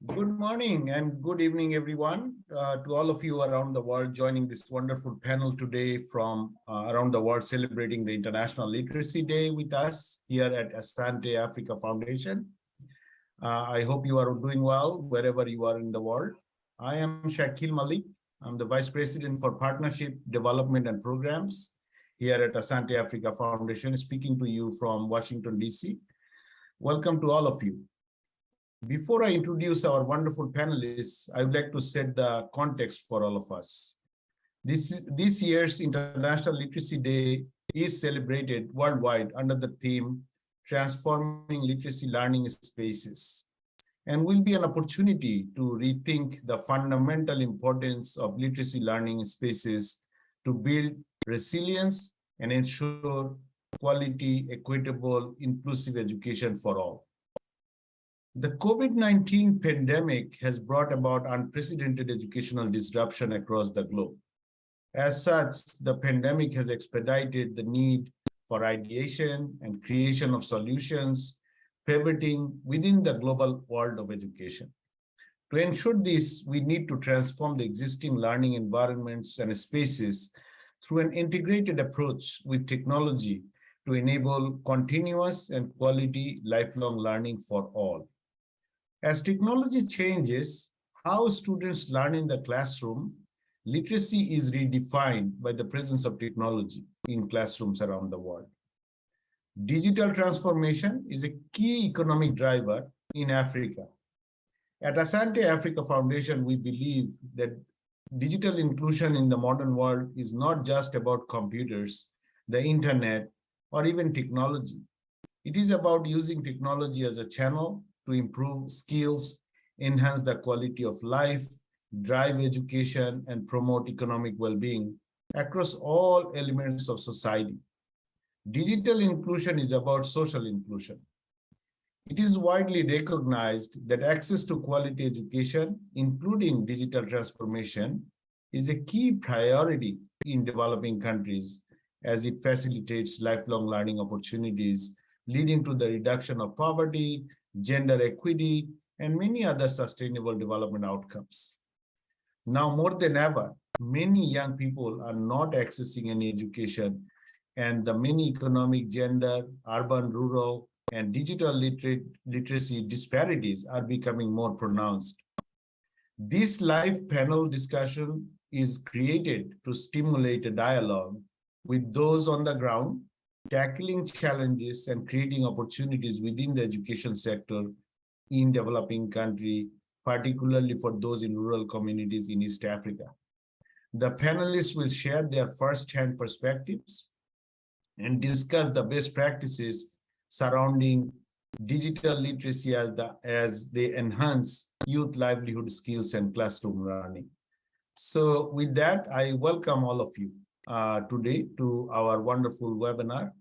Good morning and good evening, everyone, to all of you around the world joining this wonderful panel today from around the world celebrating the International Literacy Day with us here at Asante Africa Foundation. I hope you are doing well wherever you are in the world. I am Shakil Malik. I'm the Vice President for Partnership, Development and Programs here at Asante Africa Foundation, speaking to you from Washington, D.C. Welcome to all of you. Before I introduce our wonderful panelists, I would like to set the context for all of us. This year's International Literacy Day is celebrated worldwide under the theme Transforming Literacy Learning Spaces, and will be an opportunity to rethink the fundamental importance of literacy learning spaces to build resilience and ensure quality, equitable, inclusive education for all. The COVID-19 pandemic has brought about unprecedented educational disruption across the globe. As such, the pandemic has expedited the need for ideation and creation of solutions, pivoting within the global world of education. To ensure this, we need to transform the existing learning environments and spaces through an integrated approach with technology to enable continuous and quality lifelong learning for all. As technology changes how students learn in the classroom, literacy is redefined by the presence of technology in classrooms around the world. Digital transformation is a key economic driver in Africa. At Asante Africa Foundation, we believe that digital inclusion in the modern world is not just about computers, the internet, or even technology. It is about using technology as a channel to improve skills, enhance the quality of life, drive education, and promote economic well-being across all elements of society. Digital inclusion is about social inclusion. It is widely recognized that access to quality education, including digital transformation, is a key priority in developing countries as it facilitates lifelong learning opportunities, leading to the reduction of poverty, gender equity, and many other sustainable development outcomes. Now, more than ever, many young people are not accessing any education, and the many economic, gender, urban, rural, and digital literacy disparities are becoming more pronounced. This live panel discussion is created to stimulate a dialogue with those on the ground, tackling challenges and creating opportunities within the education sector in developing countries, particularly for those in rural communities in East Africa. The panelists will share their first-hand perspectives and discuss the best practices surrounding digital literacy as they enhance youth livelihood skills and classroom learning. So with that, I welcome all of you today to our wonderful webinar.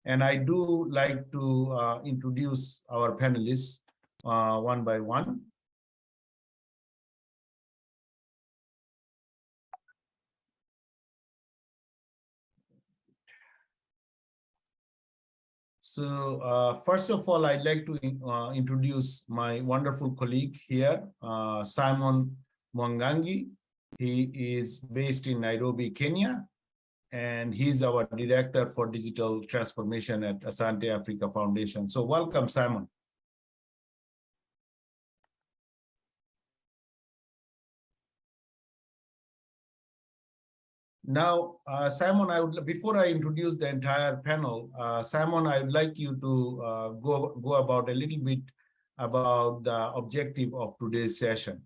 And I do like to introduce our panelists one by one. So first of all, I'd like to introduce my wonderful colleague here, Simon Mwangangi. He is based in Nairobi, Kenya, and he's our Director for Digital Transformation at Asante Africa Foundation. So welcome, Simon. Now, Simon, before I introduce the entire panel, Simon, I would like you to go about a little bit about the objective of today's session.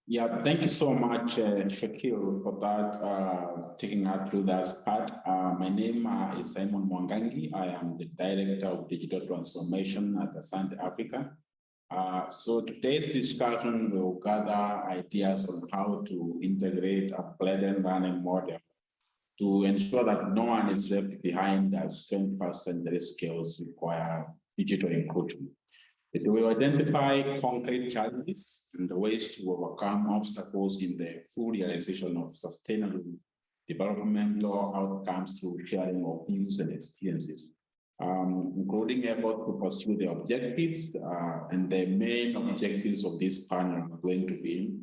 Yeah, thank you so much, Shakil, for that, taking us through that part. My name is Simon Mwangangi. I am the Director of Digital Transformation at Asante Africa. So today's discussion will gather ideas on how to integrate a blended learning model to ensure that no one is left behind as 21st century skills require digital inclusion. It will identify concrete challenges and the ways to overcome obstacles in the full realization of sustainable developmental outcomes through sharing of views and experiences. including efforts to pursue the objectives. And the main objectives of this panel are going to be: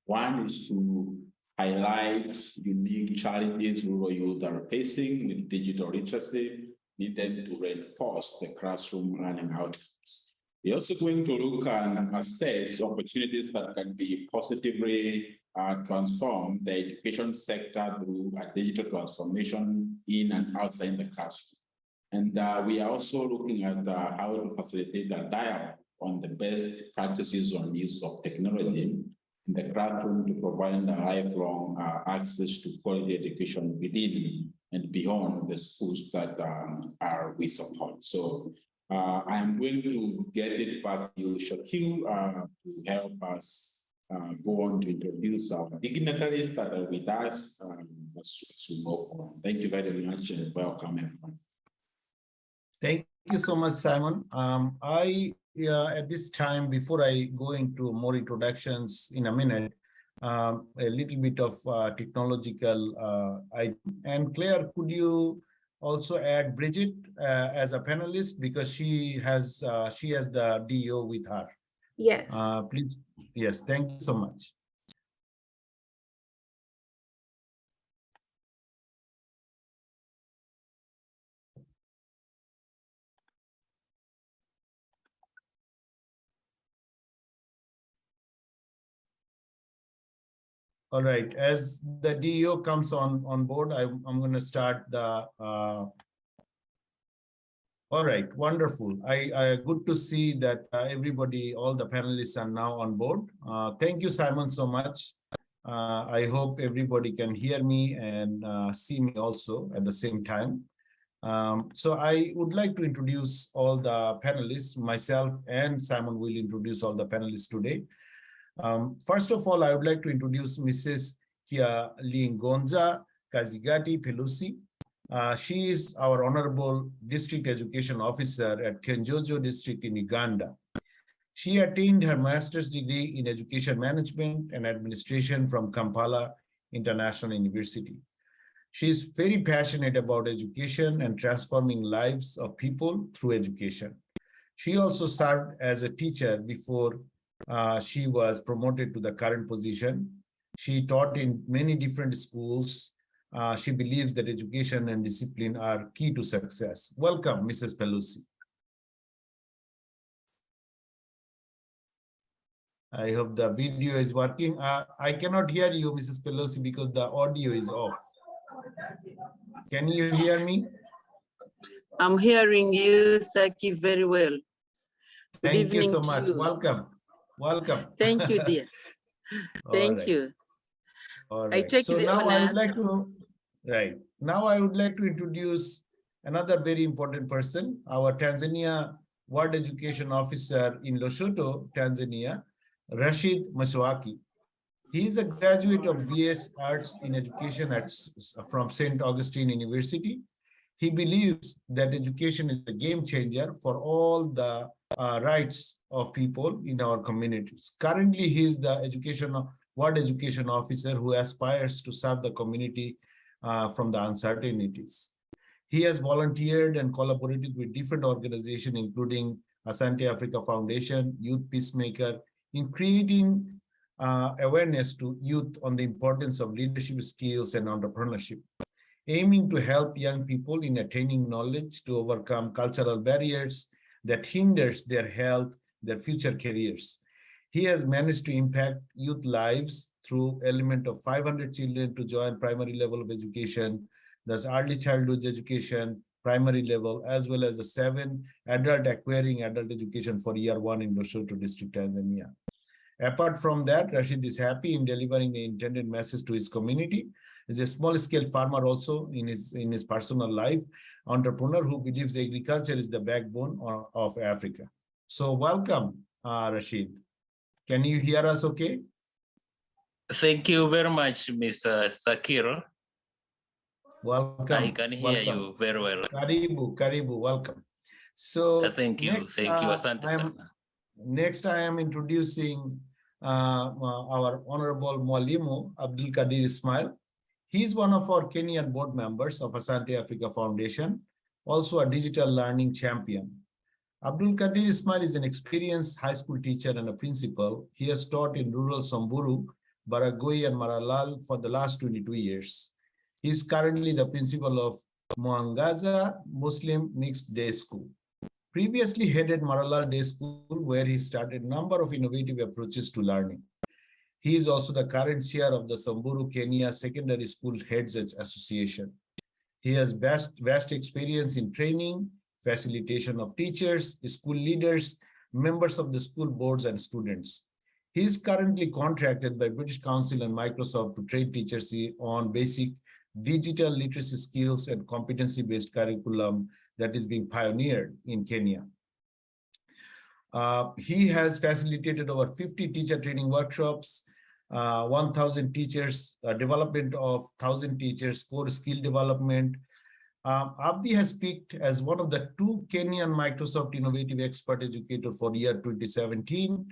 one is to highlight unique challenges rural youth are facing with digital literacy, needed to reinforce the classroom learning outcomes. We're also going to look and assess opportunities that can be positively transform the education sector through a digital transformation in and outside the classroom. And we are also looking at how to facilitate a dialogue on the best practices on use of technology in the classroom to provide a lifelong access to quality education within and beyond the schools that we support. So I am going to get it back to you, Shakil, to help us go on to introduce our dignitaries that are with us as we move on. Thank you very much and welcome, everyone. Thank you so much, Simon. At this time, before I go into more introductions in a minute, a little bit of technological and Claire, could you also add Bridget as a panelist, because she has the DO with her? Yes. Please. Yes, thank you so much. All right, as the DO comes on board, I'm going to start the. All right, wonderful. I good to see that everybody, all the panelists are now on board. Thank you, Simon, so much. I hope everybody can hear me and see me also at the same time. So I would like to introduce all the panelists. Myself and Simon will introduce all the panelists today. First of all, I would like to introduce Mrs. Lingonza Kazigati Pelusi. She is our Honorable District Education Officer at Kenjojo District in Uganda. She attained her master's degree in Education Management and Administration from Kampala International University. She is very passionate about education and transforming lives of people through education. She also served as a teacher before she was promoted to the current position. She taught in many different schools. She believes that education and discipline are key to success. Welcome, Mrs. Pelusi. I hope the video is working. I cannot hear you, Mrs. Pelosi, because the audio is off. Can you hear me? I'm hearing you, Saki, very well. Thank you so much. Welcome. Welcome. Thank you, dear. Thank you. All right. So now I would like to, now I would like to introduce another very important person, our Tanzania World Education Officer in Lushoto, Tanzania, Rashid Maswaki. He is a graduate of BS Arts in Education from St. Augustine University. He believes that education is a game changer for all the rights of people in our communities. Currently, he is the World Education Officer who aspires to serve the community from the uncertainties. He has volunteered and collaborated with different organizations, including Asante Africa Foundation, Youth Peacemaker, in creating awareness to youth on the importance of leadership skills and entrepreneurship, aiming to help young people in attaining knowledge to overcome cultural barriers that hinders their health, their future careers. He has managed to impact youth lives through element of 500 children to join primary level of education, thus early childhood education, primary level, as well as the 7 adult acquiring adult education for year 1 in Lushoto district, Tanzania. Apart from that, Rashid is happy in delivering the intended message to his community. He's a small-scale farmer also in his personal life, entrepreneur who believes agriculture is the backbone of Africa. So welcome, Rashid. Can you hear us okay? Thank you very much, Mr. Sakir. Welcome. I can hear you very well. Karibu, welcome. So thank you, Asante sana. Next, I am introducing our Honorable Mwalimu Abdul Kadir Ismail. He is one of our Kenyan board members of Asante Africa Foundation. also a digital learning champion. Abdul Qadir Ismail is an experienced high school teacher and a principal. He has taught in rural Samburu, Baragoi, and Maralal for the last 22 years. He is currently the principal of Muangaza Muslim Mixed Day School. Previously headed Maralal Day School, where he started a number of innovative approaches to learning. He is also the current chair of the Samburu, Kenya Secondary School Heads Association. He has vast experience in training, facilitation of teachers, school leaders, members of the school boards, and students. He is currently contracted by British Council and Microsoft to train teachers on basic digital literacy skills and competency-based curriculum that is being pioneered in Kenya. He has facilitated over 50 teacher training workshops, 1,000 teachers, development of 1,000 teachers, core skill development. Abdi has picked as one of the 2 Kenyan Microsoft Innovative Expert Educator for year 2017,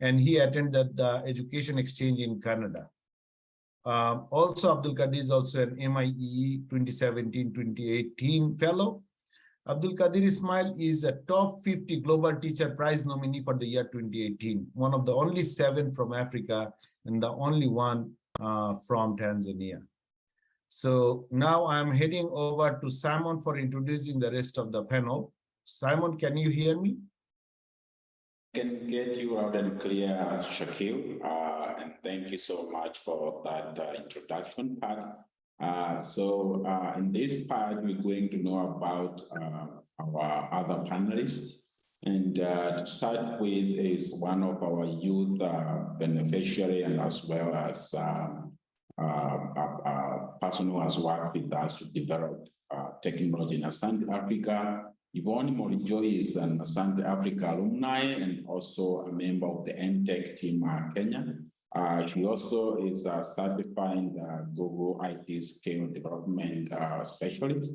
and he attended the Education Exchange in Canada. Also, Abdul Qadir is also an MIEE 2017-2018 Fellow. Abdul Qadir Ismail is a top 50 Global Teacher Prize nominee for the year 2018, one of the only 7 from Africa and the only one from Tanzania. So now I'm heading over to Simon for introducing the rest of the panel. Simon, can you hear me? I can get you out and clear, Shakil, and thank you so much for that introduction part. In this part, we're going to know about our other panelists. And to start with is one of our youth beneficiary, and as well as a person who has worked with us to develop technology in Asante Africa. Yvonne Morijoy is an Asante Africa alumni and also a member of the NTech team Kenya. She also is a certified Google IT skill development specialist.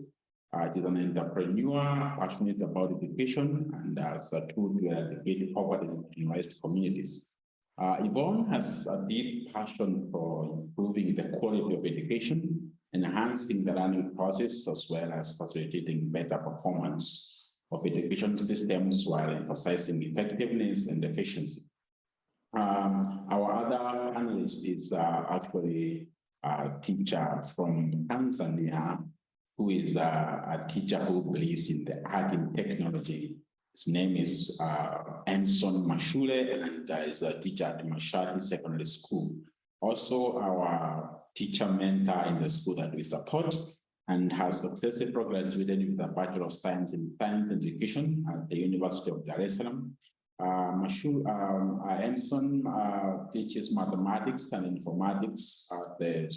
She's an entrepreneur, passionate about education, and as a tool to eradicate poverty in marginalized communities. Yvonne has a deep passion for improving the quality of education, enhancing the learning process, as well as facilitating better performance of education systems while emphasizing effectiveness and efficiency. Our other panelist is actually a teacher from Tanzania, who is a teacher who believes in the art and technology. His name is Enson Mashule, and is a teacher at Mashati Secondary School. Also, our teacher mentor in the school that we support, and has successfully graduated with a Bachelor of Science in Science Education at the University of Dar es Salaam. Enson teaches mathematics and informatics at the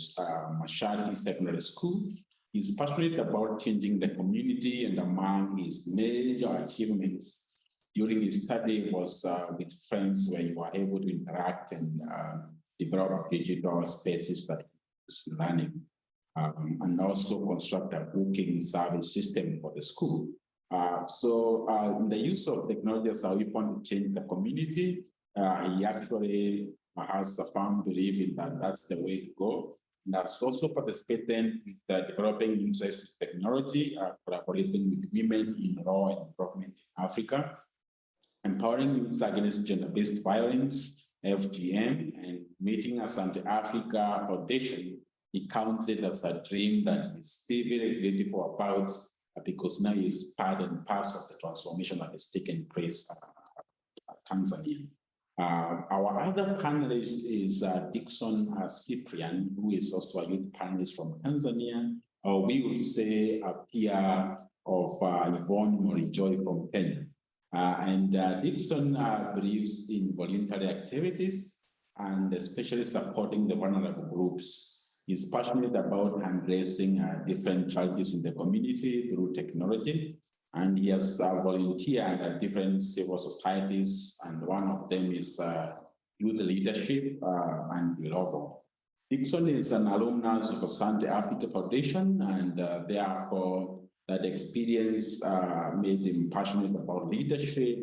Mashati Secondary School. He's passionate about changing the community, and among his major achievements during his study was with friends where you were able to interact and develop digital spaces that is learning, and also construct a booking service system for the school. In the use of technology as a weapon to change the community, he actually has a firm belief in that that's the way to go. And has also participated with the developing interest in technology, collaborating with women in law enforcement in Africa, empowering youth against gender-based violence, FGM, and meeting Asante Africa Foundation. He counts it as a dream that he's still very grateful about, because now he's part and parcel of the transformation that has taken place at Tanzania. Our other panelist is Dixon Cyprian, who is also a youth panelist from Tanzania, or we would say a peer of Yvonne Morijoy from Kenya. Dixon believes in voluntary activities and especially supporting the vulnerable groups. He's passionate about addressing different challenges in the community through technology. And he has volunteered at different civil societies, and one of them is Youth Leadership and Belovo. Dixon is an alumnus of Asante Africa Foundation, and therefore that experience made him passionate about leadership,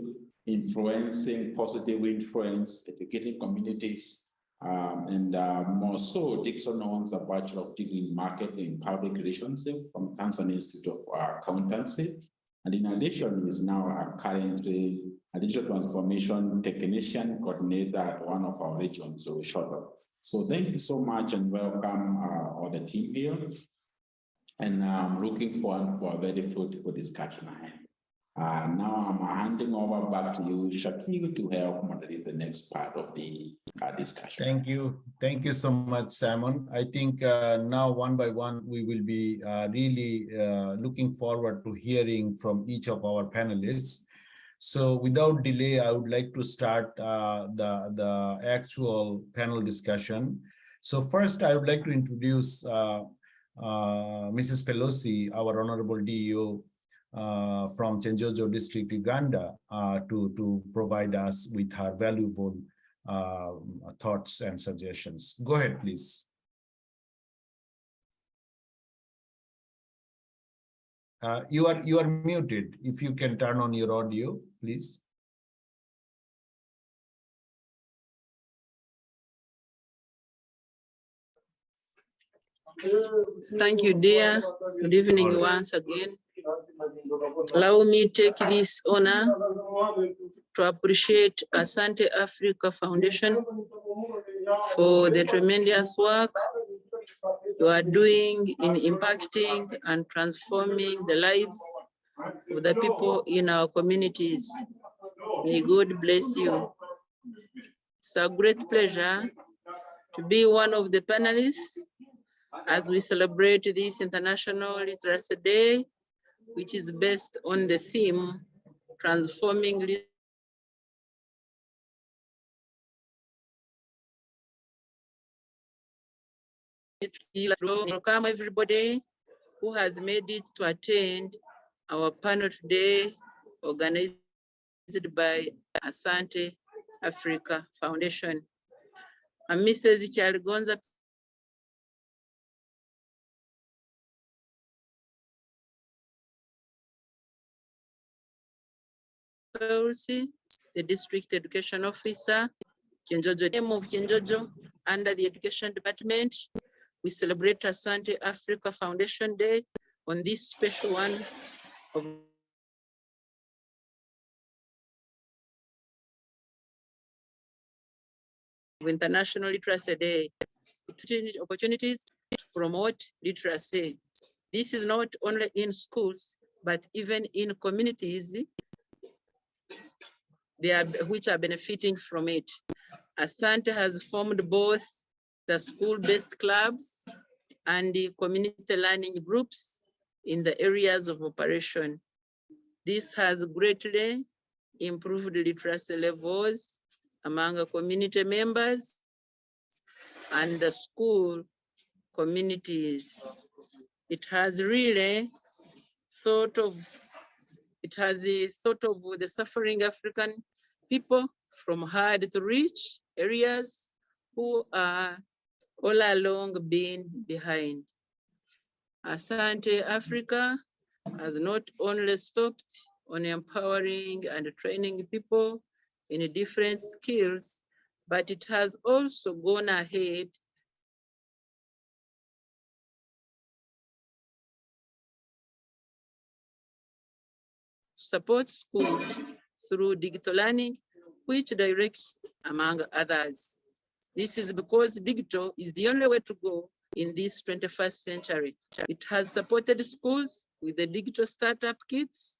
influencing, positive influence, educating communities, More so, Dixon owns a Bachelor of Degree in Marketing and Public Relations from Tanzania Institute of Accountancy. And in addition, he is now currently a digital transformation technician coordinator at one of our regions, so short. So thank you so much and welcome all the team here. And I'm looking forward for a very fruitful discussion ahead. Now I'm handing over back to you, Shakil, to help moderate the next part of the discussion. Thank you. Thank you so much, Simon. I think now one by one, we will be really looking forward to hearing from each of our panelists. So without delay, I would like to start the actual panel discussion. So first, I would like to introduce Mrs. Pelosi, our Honorable DEO from Chenjojo District, Uganda, to provide us with her valuable thoughts and suggestions. Go ahead, please. You are muted. If you can turn on your audio, please. Thank you, dear. Good evening once again. Allow me to take this honor to appreciate Asante Africa Foundation for the tremendous work you are doing in impacting and transforming the lives of the people in our communities. May God bless you. It's a great pleasure to be one of the panelists as we celebrate this International Literacy Day, which is based on the theme, transforming literacy. Welcome everybody who has made it to attend our panel today, organized by Asante Africa Foundation. I'm Mrs. Chaligonza the District Education Officer, Chenjojo, name of Chenjojo, under the Education Department. We celebrate Asante Africa Foundation Day on this special one of International Literacy Day. Opportunities to promote literacy. This is not only in schools, but even in communities which are benefiting from it. Asante has formed both the school-based clubs and the community learning groups in the areas of operation. This has greatly improved literacy levels among community members and the school communities. It has really thought of the suffering African people from hard to reach areas who are all along being behind. Asante Africa has not only stopped on empowering and training people in different skills, but it has also gone ahead to support schools through digital learning, which directs among others. This is because digital is the only way to go in this 21st century. It has supported schools with the digital startup kits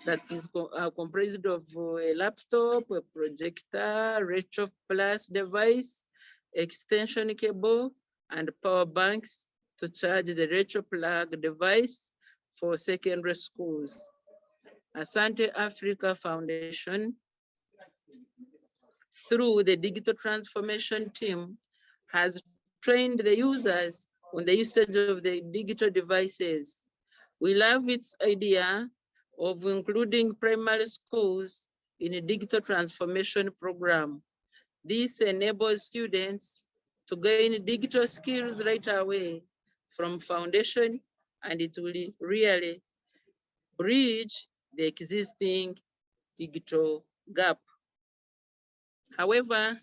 that is comprised of a laptop, a projector, retro plus device, extension cable, and power banks to charge the retro plug device for secondary schools. Asante Africa Foundation, through the digital transformation team, has trained the users on the usage of the digital devices. We love its idea of including primary schools in a digital transformation program. This enables students to gain digital skills right away from foundation, and it will really bridge the existing digital gap. However,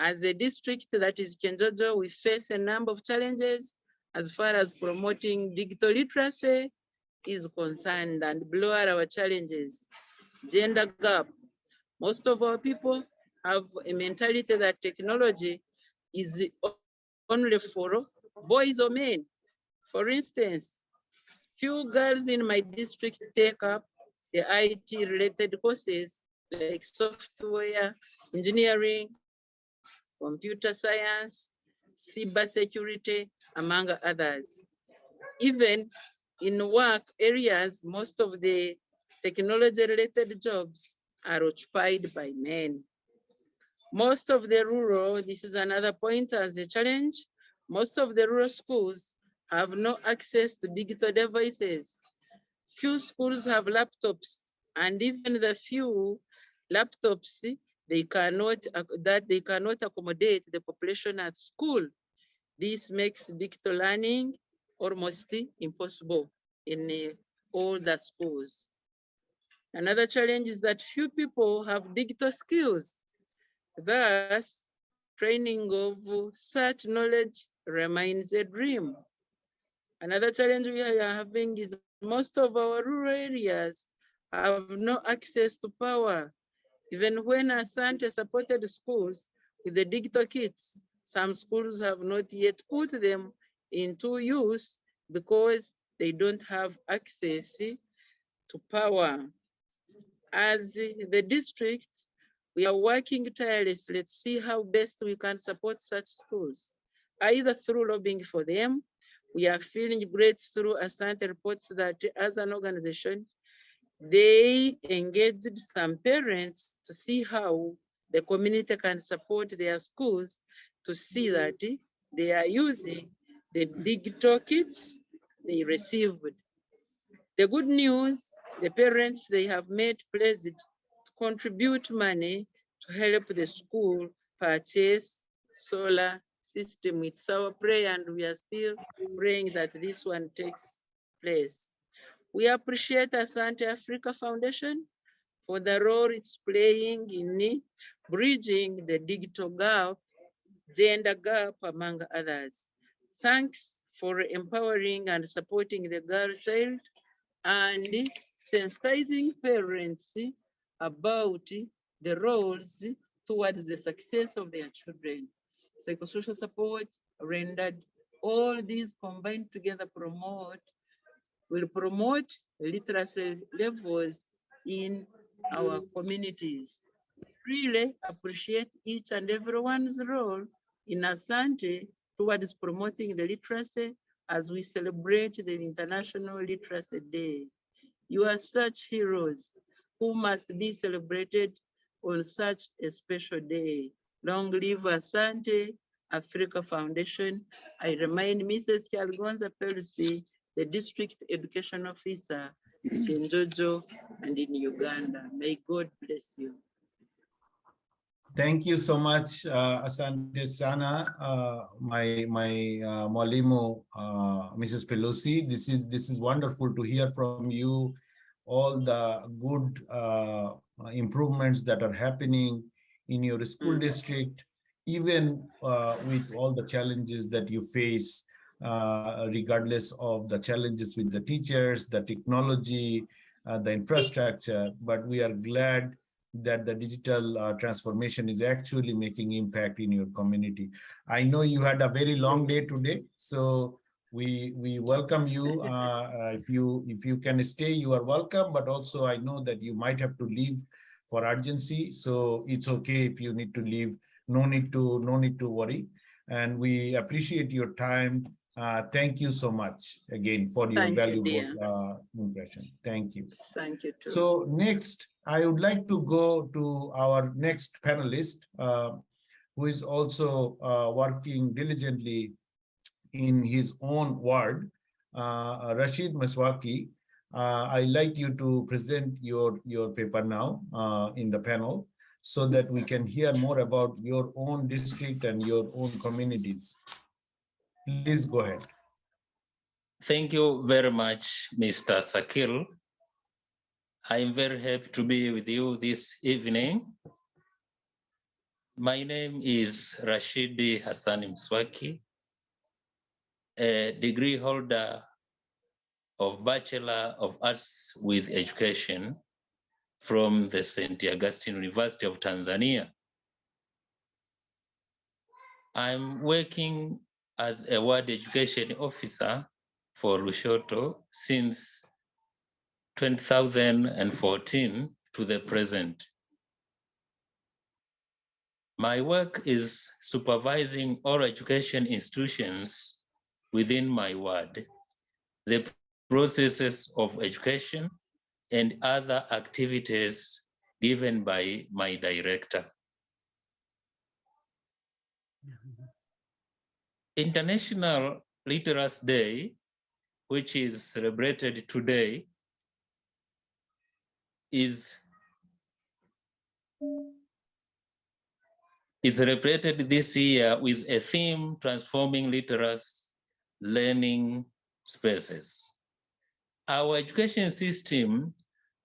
As a district that is Kenjojo, we face a number of challenges as far as promoting digital literacy is concerned, and below are our challenges. Gender gap. Most of our people have a mentality that technology is only for boys or men. For instance, few girls in my district take up the IT-related courses like software, engineering, computer science, cybersecurity, among others. Even in work areas, most of the technology-related jobs are occupied by men. Most of the rural, this is another point as a challenge, most of the rural schools have no access to digital devices. Few schools have laptops, and even the few laptops, they cannot accommodate the population at school. This makes digital learning almost impossible in all the schools. Another challenge is that few people have digital skills. Thus, training of such knowledge remains a dream. Another challenge we are having is most of our rural areas have no access to power. Even when Asante supported schools with the digital kits, some schools have not yet put them into use because they don't have access to power. As the district, we are working tirelessly to see how best we can support such schools, either through lobbying for them. We are feeling great through Asante reports that as an organization, they engaged some parents to see how the community can support their schools to see that they are using the digital kits they received. The good news, the parents, they have made pledges to contribute money to help the school purchase solar system. It's our prayer, and we are still praying that this one takes place. We appreciate Asante Africa Foundation for the role it's playing in bridging the digital gap, gender gap, among others. Thanks for empowering and supporting the girl child and sensitizing parents about the roles towards the success of their children. Psychosocial support rendered, all these combined together will promote literacy levels in our communities. We really appreciate each and everyone's role in Asante towards promoting the literacy as we celebrate the International Literacy Day. You are such heroes who must be celebrated on such a special day. Long live Asante Africa Foundation. I remind Mrs. Kyalgonza Percy, the District Education Officer, Chenjojo and in Uganda. May God bless you. Thank you so much, Asante Sana, my mwalimu, Mrs. Pelosi. This is wonderful to hear from you. All the good improvements that are happening in your school district, even with all the challenges that you face, regardless of the challenges with the teachers, the technology, the infrastructure. But we are glad that the digital transformation is actually making impact in your community. I know you had a very long day today, so we welcome you. If you can stay, you are welcome. But also, I know that you might have to leave for urgency, so it's okay if you need to leave. No need to worry. And we appreciate your time. Thank you so much again for your valuable impression. Thank you. Thank you too. So next, I would like to go to our next panelist, who is also working diligently in his own ward, Rashid Maswaki. I'd like you to present your paper now in the panel so that we can hear more about your own district and your own communities. Please go ahead. Thank you very much, Mr. Sakil. I'm very happy to be with you this evening. My name is Rashidi Hassan Mswaki, a degree holder of Bachelor of Arts with Education from the St. Augustine University of Tanzania. I'm working as a ward education officer for Lushoto since 2014 to the present. My work is supervising all education institutions within my ward, the processes of education and other activities given by my director. International Literacy Day, which is celebrated today, is celebrated this year with a theme: transforming literacy learning spaces. Our education system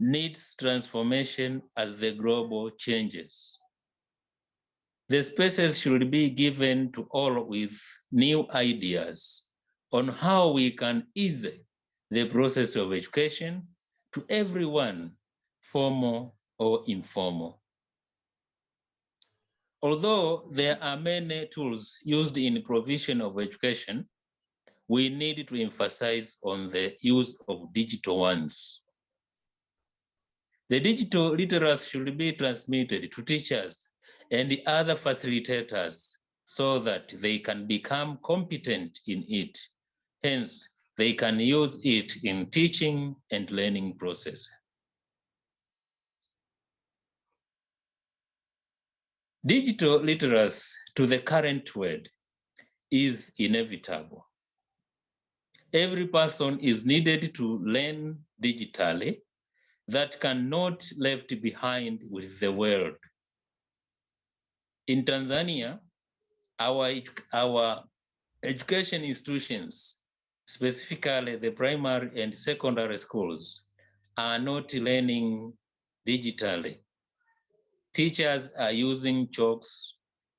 needs transformation as the global changes. The spaces should be given to all with new ideas on how we can ease the process of education to everyone, formal or informal. Although there are many tools used in provision of education, we need to emphasize on the use of digital ones. The digital literacy should be transmitted to teachers and the other facilitators so that they can become competent in it. Hence, they can use it in teaching and learning process. Digital literacy to the current world is inevitable. Every person is needed to learn digitally that cannot left behind with the world. In Tanzania, our education institutions, specifically the primary and secondary schools, are not learning digitally. Teachers are using chalks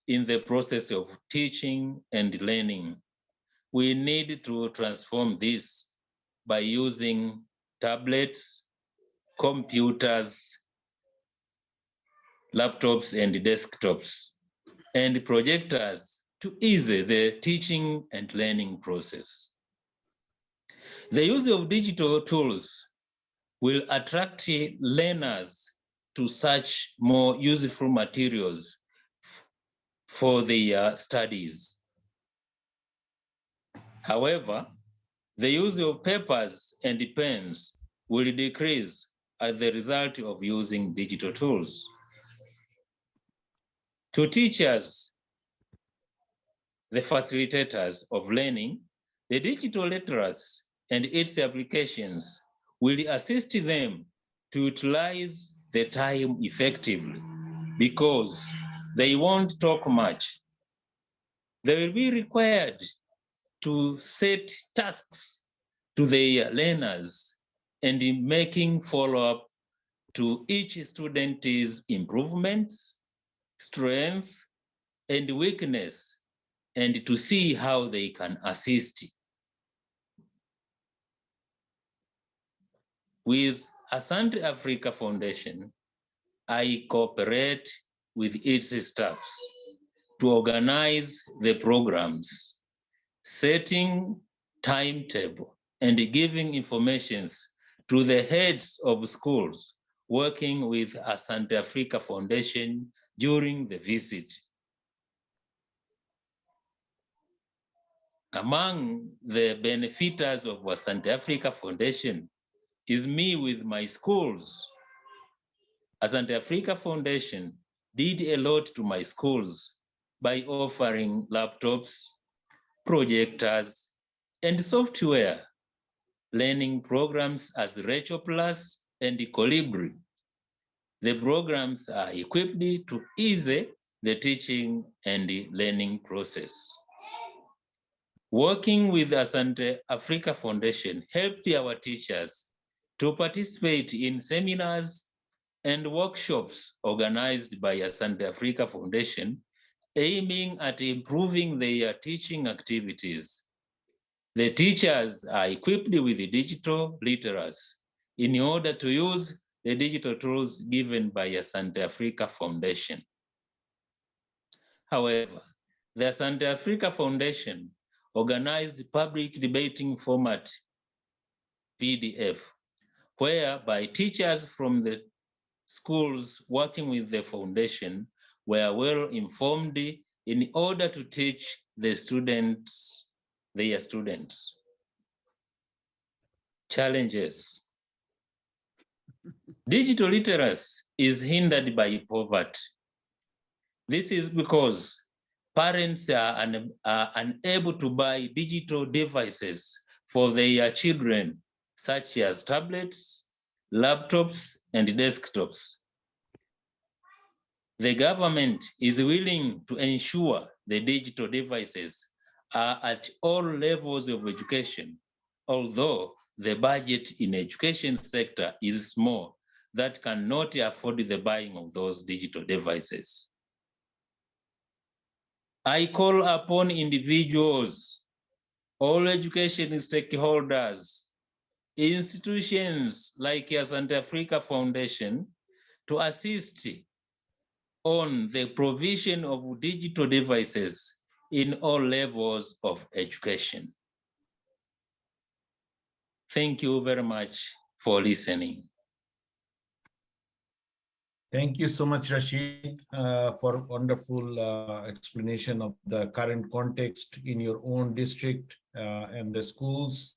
in the process of teaching and learning. We need to transform this by using tablets, computers, laptops and desktops, and projectors to ease the teaching and learning process. The use of digital tools will attract learners to search more useful materials for their studies. However, the use of papers and pens will decrease as the result of using digital tools. To teachers, the facilitators of learning, the digital literacy and its applications will assist them to utilize the time effectively because they won't talk much. They will be required to set tasks to their learners and in making follow-up to each student's improvement, strength, and weakness, and to see how they can assist. With Asante Africa Foundation, I cooperate with its staffs to organize the programs, setting timetable and giving informations to the heads of schools working with Asante Africa Foundation during the visit. Among the benefiters of Asante Africa Foundation is me with my schools. Asante Africa Foundation did a lot to my schools by offering laptops, projectors, and software learning programs as Retro Plus and Colibri. The programs are equipped to ease the teaching and the learning process. Working with Asante Africa Foundation helped our teachers to participate in seminars and workshops organized by Asante Africa Foundation aiming at improving their teaching activities. The teachers are equipped with the digital literacy in order to use the digital tools given by the Asante Africa Foundation. However, the Asante Africa Foundation organized public debating format PDF, whereby teachers from the schools working with the foundation were well informed in order to teach the students, their students. Challenges. Digital literacy is hindered by poverty. This is because parents are unable to buy digital devices for their children, such as tablets, laptops, and desktops. The government is willing to ensure the digital devices are at all levels of education, although the budget in the education sector is small that cannot afford the buying of those digital devices. I call upon individuals, all education stakeholders, institutions like Asante Africa Foundation to assist on the provision of digital devices in all levels of education. Thank you very much for listening. Thank you so much, Rashid, for wonderful explanation of the current context in your own district and the schools.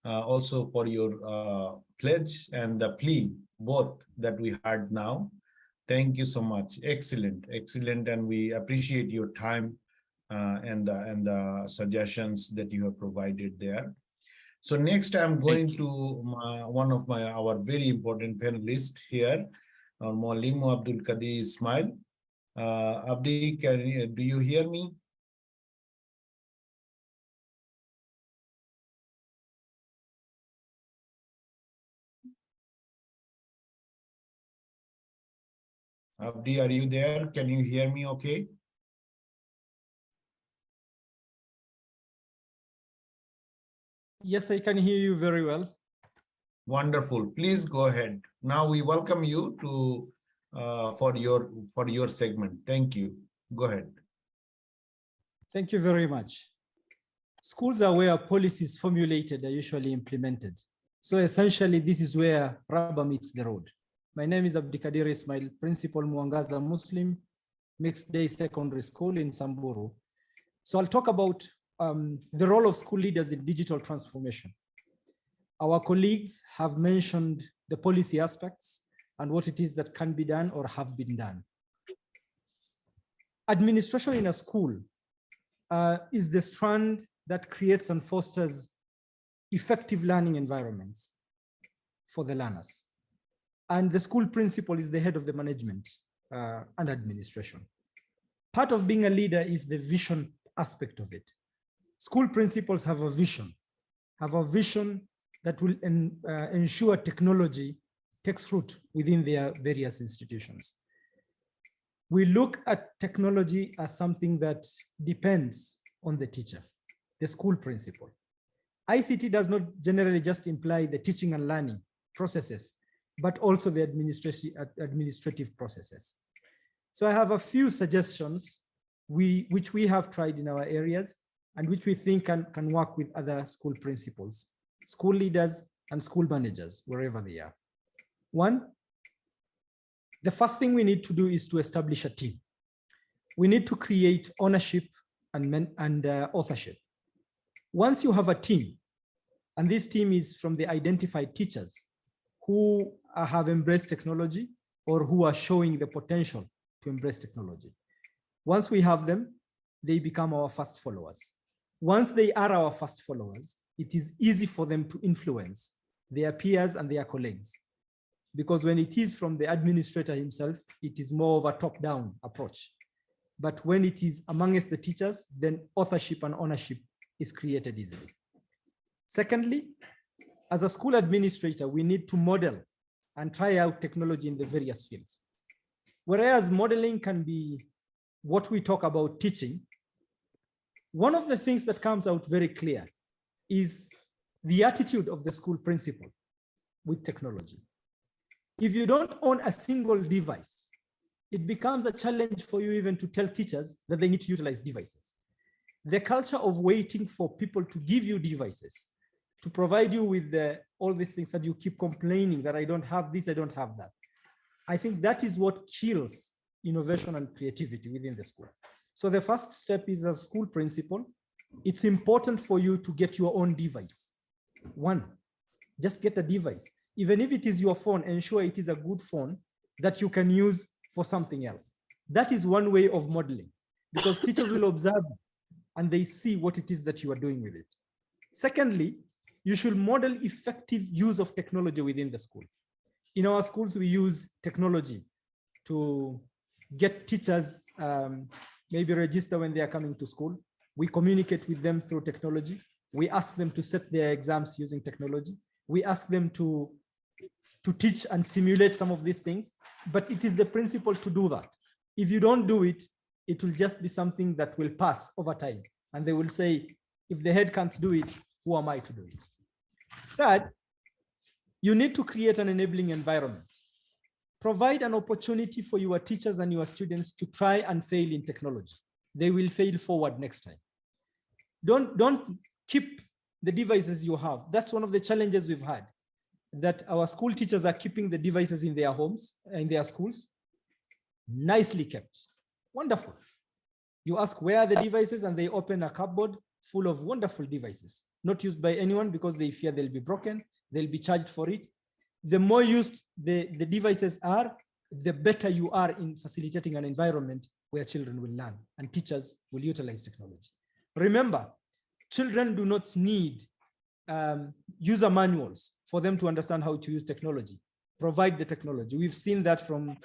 Also for your pledge and the plea, both that we heard now. Thank you so much. Excellent, excellent. And we appreciate your time and the suggestions that you have provided there. So next I'm going to one of our very important panelists here, Maulimu Abdul Qadir Ismail. Abdi, do you hear me? Abdi, are you there? Can you hear me okay? Yes, I can hear you very well. Wonderful. Please go ahead. Now we welcome you to for your segment. Thank you. Go ahead. Thank you very much. Schools are where policies formulated are usually implemented. So essentially, this is where rubber meets the road. My name is Abdikadir Ismail, Principal Mwangaza Muslim Mixed Day Secondary School in Samburu. So I'll talk about the role of school leaders in digital transformation. Our colleagues have mentioned the policy aspects and what it is that can be done or have been done. Administration in a school is the strand that creates and fosters effective learning environments for the learners. And the school principal is the head of the management and administration. Part of being a leader is the vision aspect of it. School principals have a vision that will ensure technology takes root within their various institutions. We look at technology as something that depends on the teacher, the school principal. ICT does not generally just imply the teaching and learning processes, but also the administrative processes. So I have a few suggestions which we have tried in our areas and which we think can work with other school principals, school leaders, and school managers, wherever they are. One, the first thing we need to do is to establish a team. We need to create ownership and authorship. Once you have a team, and this team is from the identified teachers who have embraced technology or who are showing the potential to embrace technology. Once we have them, they become our first followers. Once they are our first followers, it is easy for them to influence their peers and their colleagues. Because when it is from the administrator himself, it is more of a top-down approach. But when it is amongst the teachers, then authorship and ownership is created easily. Secondly, as a school administrator, we need to model and try out technology in the various fields. Whereas modeling can be what we talk about teaching, one of the things that comes out very clear is the attitude of the school principal with technology. If you don't own a single device, it becomes a challenge for you even to tell teachers that they need to utilize devices. The culture of waiting for people to give you devices, to provide you with all these things that you keep complaining that I don't have this, I don't have that. I think that is what kills innovation and creativity within the school. So the first step is, as school principal, it's important for you to get your own device. One, just get a device. Even if it is your phone, ensure it is a good phone that you can use for something else. That is one way of modeling, because teachers will observe and they see what it is that you are doing with it. Secondly, you should model effective use of technology within the school. In our schools, we use technology to get teachers maybe register when they are coming to school. We communicate with them through technology. We ask them to set their exams using technology. We ask them to teach and simulate some of these things, but it is the principle to do that. If you don't do it, it will just be something that will pass over time. And they will say, if the head can't do it, who am I to do it? Third, you need to create an enabling environment. Provide an opportunity for your teachers and your students to try and fail in technology. They will fail forward next time. Don't keep the devices you have. That's one of the challenges we've had, that our school teachers are keeping the devices in their homes, in their schools. Nicely kept. Wonderful. You ask where are the devices, and they open a cupboard full of wonderful devices, not used by anyone because they fear they'll be broken, they'll be charged for it. The more used the devices are, the better you are in facilitating an environment where children will learn and teachers will utilize technology. Remember, children do not need user manuals for them to understand how to use technology. Provide the technology. We've seen that from,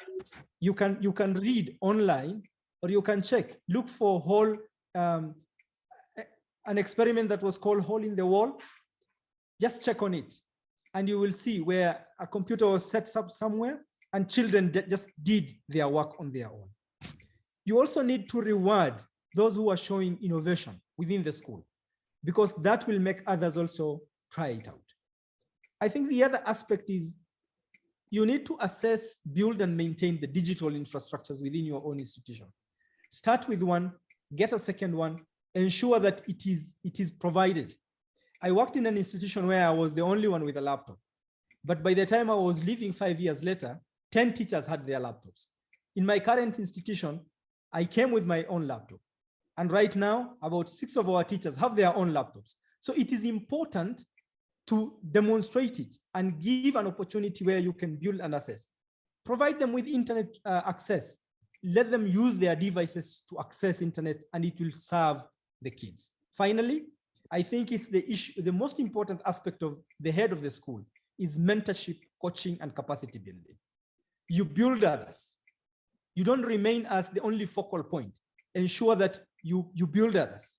you can read online, or you can check, look for hole, an experiment that was called hole in the wall. Just check on it, and you will see where a computer was set up somewhere and children just did their work on their own. You also need to reward those who are showing innovation within the school, because that will make others also try it out. I think the other aspect is you need to assess, build, and maintain the digital infrastructures within your own institution. Start with one, get a second one, ensure that it is provided. I worked in an institution where I was the only one with a laptop. But by the time I was leaving 5 years later, 10 teachers had their laptops. In my current institution, I came with my own laptop. And right now, about 6 of our teachers have their own laptops. So it is important to demonstrate it and give an opportunity where you can build and assess. Provide them with internet access. Let them use their devices to access internet, and it will serve the kids. Finally, I think it's the most important aspect of the head of the school is mentorship, coaching, and capacity building. You build others. You don't remain as the only focal point. Ensure that you build others.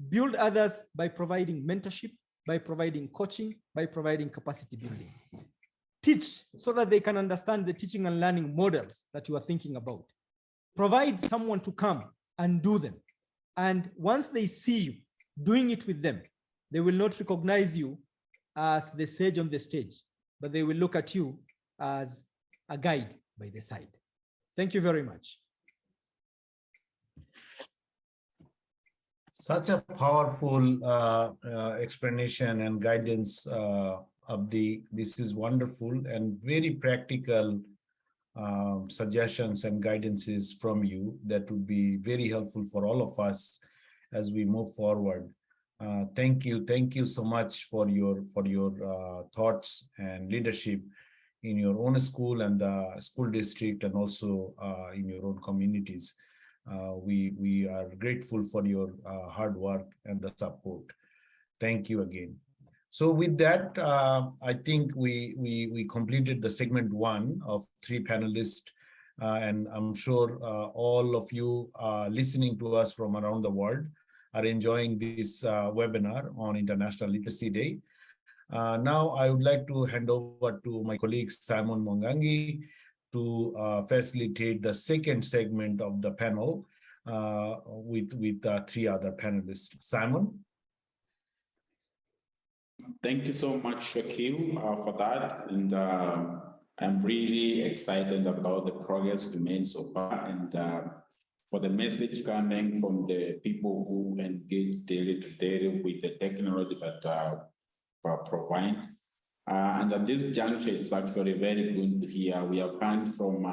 Build others by providing mentorship, by providing coaching, by providing capacity building. Teach so that they can understand the teaching and learning models that you are thinking about. Provide someone to come and do them. And once they see you doing it with them, they will not recognize you as the sage on the stage, but they will look at you as a guide by the side. Thank you very much. Such a powerful explanation and guidance of this is wonderful and very practical suggestions and guidances from you that would be very helpful for all of us as we move forward. Thank you so much for your thoughts and leadership in your own school and the school district, and also in your own communities. We are grateful for your hard work and the support. Thank you again. So with that, I think we completed the segment 1 of 3 panelists, and I'm sure all of you listening to us from around the world are enjoying this webinar on International Literacy Day. Now I would like to hand over to my colleague Simon Mwangangi to facilitate the second segment of the panel, with three other panelists. Simon? Thank you so much, Shakil, for that. And I'm really excited about the progress we made so far, and for the message coming from the people who engage daily to daily with the technology that provide. And at this juncture, it's actually very good to hear. We have heard from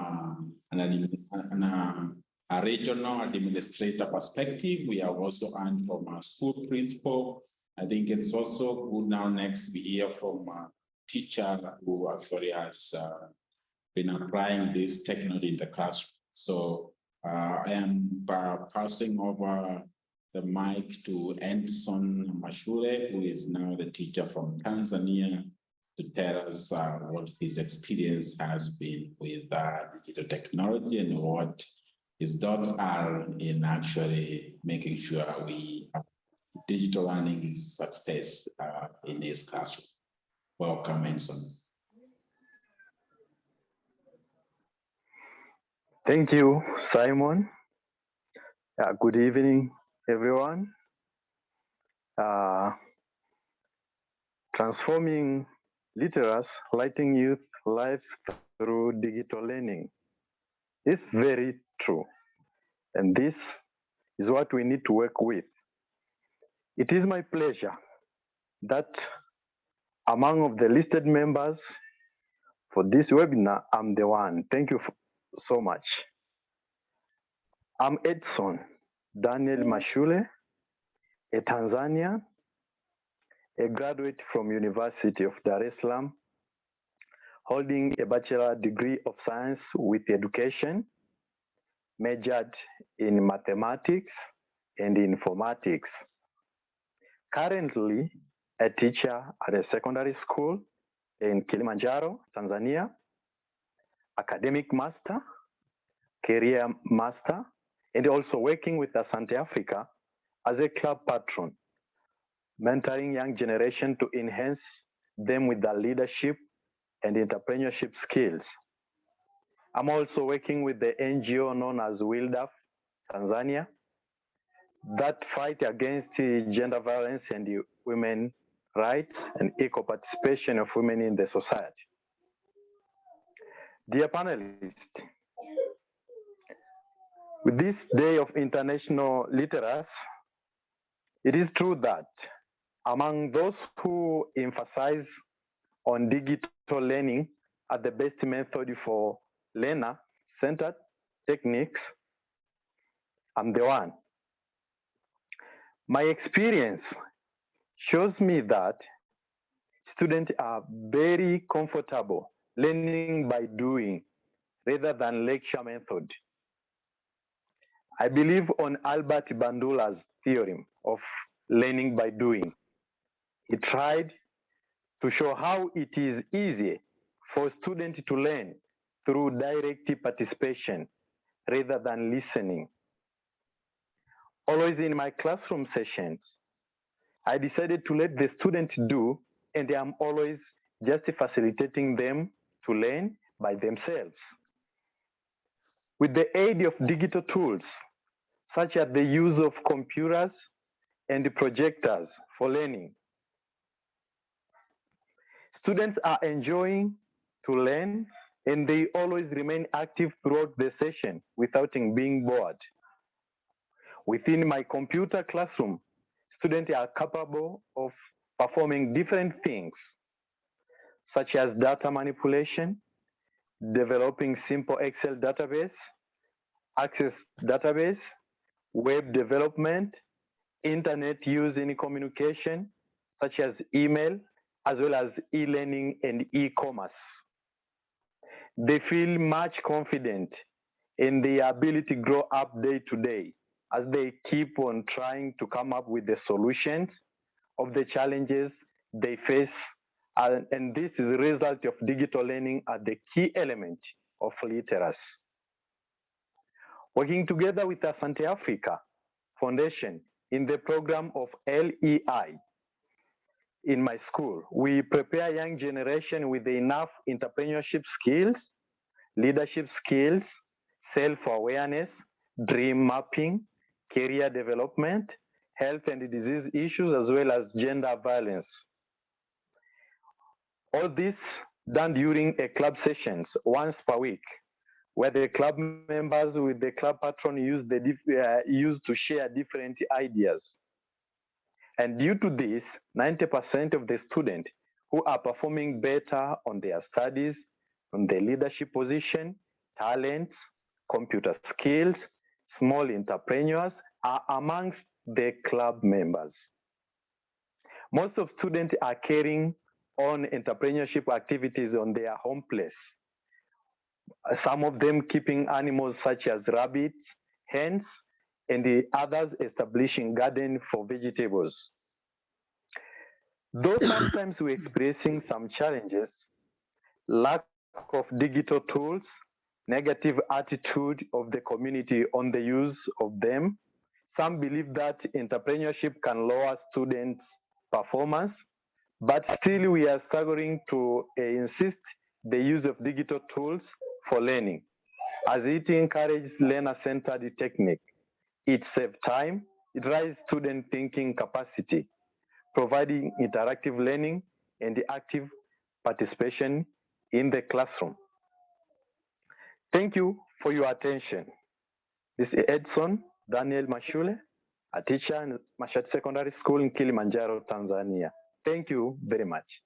a regional administrator perspective. We have also heard from a school principal. I think it's also good now next we hear from a teacher who actually has been applying this technology in the classroom. So I am passing over the mic to Anderson Mashure, who is now the teacher from Tanzania, to tell us what his experience has been with digital technology and what his thoughts are in actually making sure digital learning is success in his classroom. Welcome, Anderson. Thank you, Simon. Good evening, everyone. Transforming literacy, lighting youth lives through digital learning is very true. And this is what we need to work with. It is my pleasure that among of the listed members for this webinar, I'm the one. Thank you so much. I'm Edson Daniel Mashule, a Tanzanian, a graduate from University of Dar es Salaam, holding a bachelor degree of science with education, majored in mathematics and informatics. Currently, a teacher at a secondary school in Kilimanjaro, Tanzania, academic master, career master, and also working with Asante Africa as a club patron, mentoring young generation to enhance them with their leadership and entrepreneurship skills. I'm also working with the NGO known as WILDAF, Tanzania, that fight against gender violence and women rights and equal participation of women in the society. Dear panelists, with this Day of International Literacy, it is true that among those who emphasize on digital learning as the best method for learner-centered techniques, I'm the one. My experience shows me that students are very comfortable learning by doing rather than lecture method. I believe on Albert Bandula's theorem of learning by doing. He tried to show how it is easy for students to learn through direct participation rather than listening. Always in my classroom sessions, I decided to let the students do, and I'm always just facilitating them to learn by themselves. With the aid of digital tools, such as the use of computers and projectors for learning, students are enjoying to learn, and they always remain active throughout the session without being bored. Within my computer classroom, students are capable of performing different things, such as data manipulation, developing simple Excel database, Access database, web development, internet use in communication, such as email, as well as e-learning and e-commerce. They feel much confident in their ability to grow up day to day as they keep on trying to come up with the solutions of the challenges they face. And this is a result of digital learning as the key element of literacy. Working together with Asante Africa Foundation in the program of LEI in my school, we prepare young generation with enough entrepreneurship skills, leadership skills, self-awareness dream mapping, career development, health and disease issues, as well as gender violence. All this done during a club sessions once per week, where the club members with the club patron use to share different ideas. And due to this, 90% of the students who are performing better on their studies, on their leadership position, talents, computer skills, small entrepreneurs are amongst the club members. Most of students are carrying on entrepreneurship activities on their home place. Some of them keeping animals such as rabbits, hens, and the others establishing garden for vegetables. Though sometimes we're experiencing some challenges, lack of digital tools, negative attitude of the community on the use of them, some believe that entrepreneurship can lower students' performance, but still we are struggling to insist the use of digital tools for learning, as it encourages learner-centered technique. It saves time, it raises student thinking capacity, providing interactive learning and active participation in the classroom. Thank you for your attention. This is Edson Daniel Mashule, a teacher in Mashati Secondary School in Kilimanjaro, Tanzania. Thank you very much.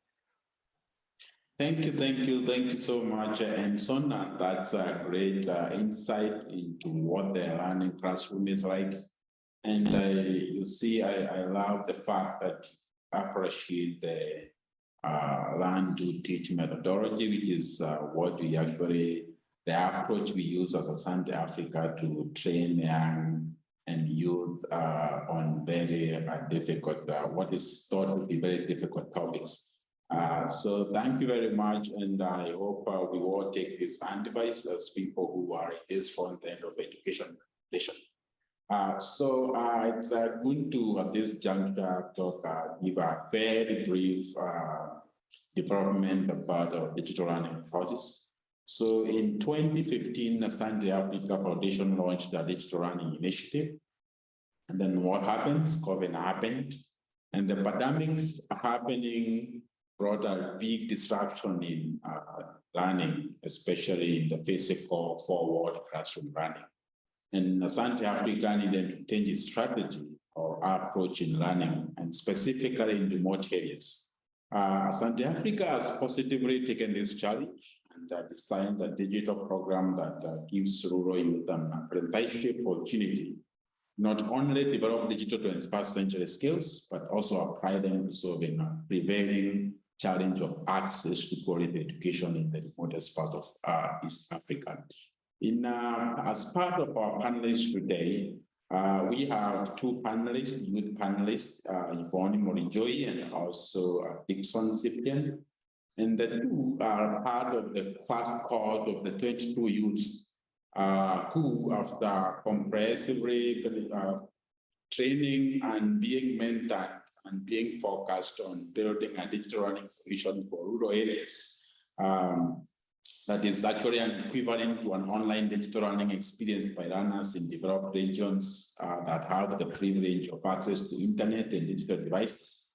Thank you so much, Edson. And that's a great insight into what the learning classroom is like. And you see, I love the fact that you appreciate the learn to teach methodology, which is what we actually, the approach we use as Asante Africa to train young and youth on very difficult, what is thought to be very difficult topics. So thank you very much, and I hope we all take this advice as people who are in this front end of education. So it's going to, at this juncture, give a very brief development about digital learning process. So in 2015, the Asante Africa Foundation launched the Digital Learning Initiative. And then what happens? COVID happened. And the pandemic happening brought a big disruption in learning, especially in the physical forward classroom learning. And Asante Africa needed to change its strategy or approach in learning, and specifically in remote areas. Asante Africa has positively taken this challenge and designed a digital program that gives rural youth an apprenticeship opportunity, not only develop digital 21st century skills, but also apply them to solving a prevailing challenge of access to quality education in the remotest part of East Africa. As part of our panelists today, we have two panelists, youth panelists, Yvonne Morinjoy and also Dixon Cyprian. And the two are part of the first cohort of the 22 youths who, after comprehensively training and being mentored and being focused on building a digital learning solution for rural areas, that is actually an equivalent to an online digital learning experience by learners in developed regions that have the privilege of access to internet and digital devices.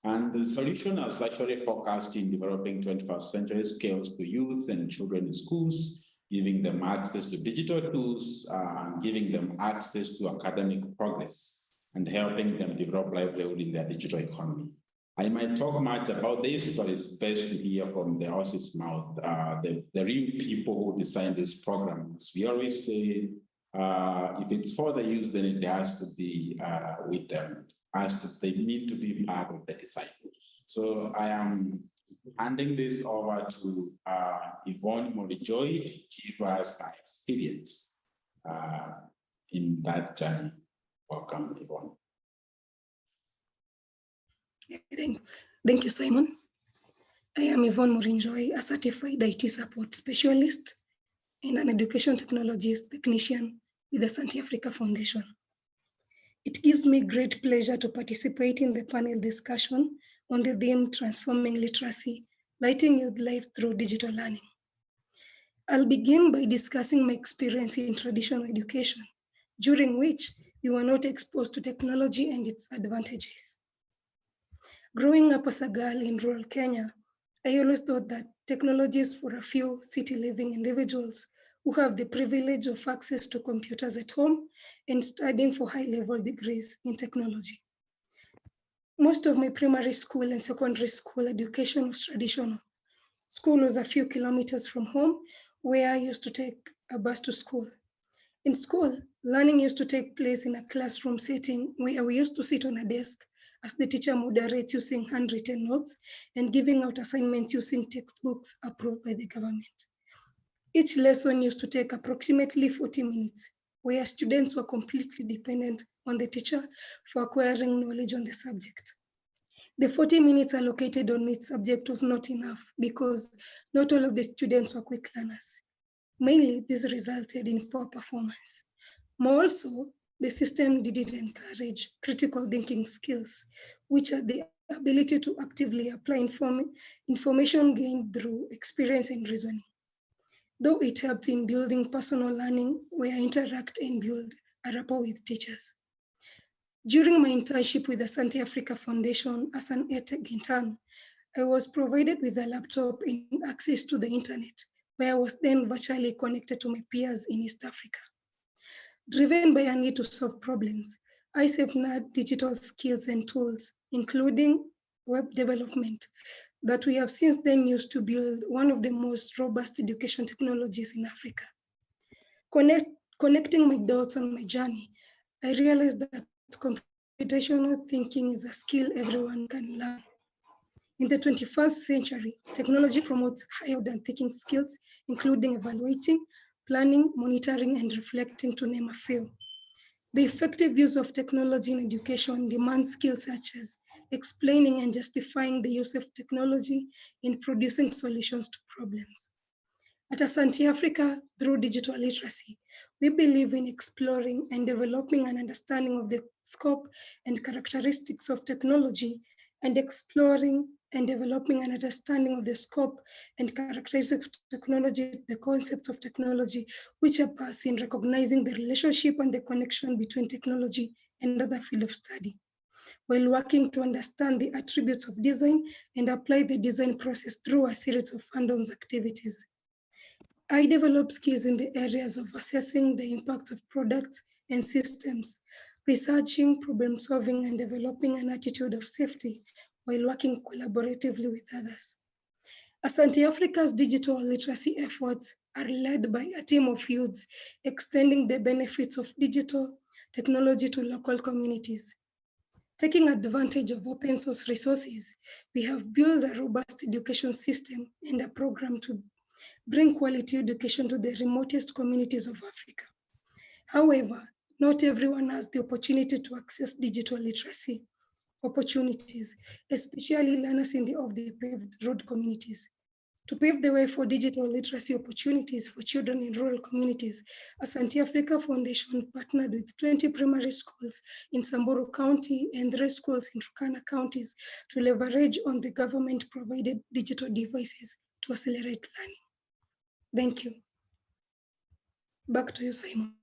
And the solution is actually focused in developing 21st century skills to youths and children in schools, giving them access to digital tools, and giving them access to academic progress, and helping them develop livelihood in their digital economy. I might talk much about this, but it's best to hear from the horse's mouth, the real people who designed this program. As we always say, if it's for the youth, then it has to be with them. They need to be part of the design. So I am handing this over to Yvonne Morinjoy to give us her experience in that journey. Welcome, Yvonne. Thank you, Simon. I am Yvonne Morinjoy, a certified IT support specialist and an education technologies technician with the Asante Africa Foundation. It gives me great pleasure to participate in the panel discussion on the theme Transforming Literacy, Lighting Youth Life Through Digital Learning. I'll begin by discussing my experience in traditional education during which we were not exposed to technology and its advantages. Growing up as a girl in rural Kenya, I always thought that technology is for a few city living individuals who have the privilege of access to computers at home and studying for high-level degrees in technology. Most of my primary school and secondary school education was traditional. School was a few kilometers from home, where I used to take a bus to school. In school, learning used to take place in a classroom setting where we used to sit on a desk as the teacher moderates using handwritten notes and giving out assignments using textbooks approved by the government. Each lesson used to take approximately 40 minutes, where students were completely dependent on the teacher for acquiring knowledge on the subject. The 40 minutes allocated on each subject was not enough because not all of the students were quick learners. Mainly, this resulted in poor performance. More also, the system didn't encourage critical thinking skills, which are the ability to actively apply information gained through experience and reasoning. Though it helped in building personal learning, where I interact and build a rapport with teachers. During my internship with the Asante Africa Foundation as an EdTech intern, I was provided with a laptop and access to the internet, where I was then virtually connected to my peers in East Africa. Driven by a need to solve problems, I safeguarded digital skills and tools, including web development, that we have since then used to build one of the most robust education technologies in Africa. Connecting my dots on my journey, I realized that computational thinking is a skill everyone can learn. In the 21st century, technology promotes high-order thinking skills, including evaluating, planning, monitoring, and reflecting, to name a few. The effective use of technology in education demands skills such as explaining and justifying the use of technology in producing solutions to problems. At Asante Africa, through digital literacy, we believe in exploring and developing an understanding of the scope and characteristics of technology, and exploring and developing an understanding of the scope and characteristics of technology, the concepts of technology, which are us in recognizing the relationship and the connection between technology and other fields of study, while working to understand the attributes of design and apply the design process through a series of hands-on activities. I developed skills in the areas of assessing the impacts of products and systems, researching, problem solving, and developing an attitude of safety while working collaboratively with others. Asante Africa's digital literacy efforts are led by a team of youths extending the benefits of digital technology to local communities. Taking advantage of open source resources, we have built a robust education system and a program to bring quality education to the remotest communities of Africa. However, not everyone has the opportunity to access digital literacy opportunities, especially learners in the off-the-paved road communities. To pave the way for digital literacy opportunities for children in rural communities, Asante Africa Foundation partnered with 20 primary schools in Samburu County and 3 schools in Turkana counties to leverage on the government-provided digital devices to accelerate learning. Thank you. Back to you, Simon.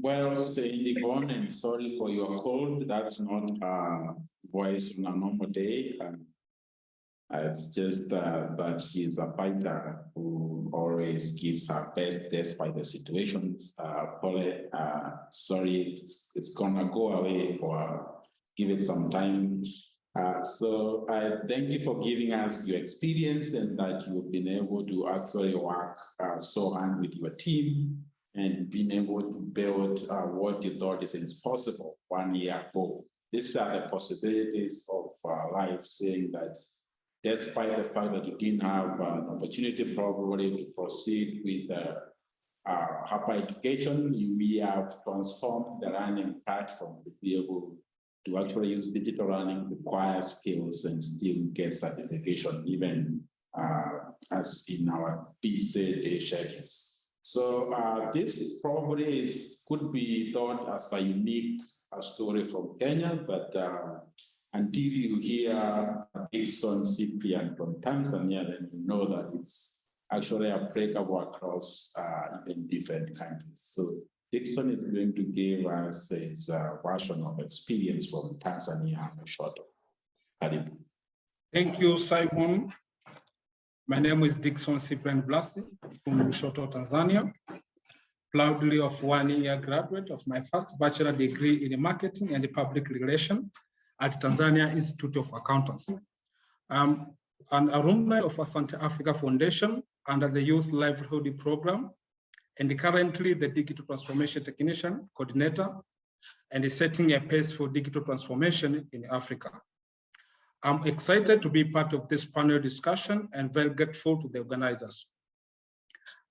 Well, Sandy Bon, and sorry for your cold. That's not a voice on a normal day. It's just that she's a fighter who always gives her best despite the situations. Paul, sorry, it's gonna go away for give it some time. So I thank you for giving us your experience and that you've been able to actually work so hard with your team and being able to build what you thought is possible 1 year ago. These are the possibilities of life, saying that despite the fact that you didn't have an opportunity probably to proceed with higher education, we have transformed the learning platform to be able to actually use digital learning, acquire skills, and still get certification, even as in our PCD schedules. So this probably could be thought as a unique story from Kenya, but until you hear Dixon Cyprian from Tanzania, then you know that it's actually applicable across even different countries. So Dixon is going to give us his version of experience from Tanzania, Lushoto. Karibu. Thank you, Simon. My name is Dixon Cyprian Blasi from Lushoto, Tanzania. Proudly of 1-year graduate of my first bachelor degree in marketing and public relations at Tanzania Institute of Accountancy. I'm an alumni of Asante Africa Foundation under the Youth Livelihood Program, and currently the Digital Transformation Technician Coordinator, and is setting a pace for digital transformation in Africa. I'm excited to be part of this panel discussion and very grateful to the organizers.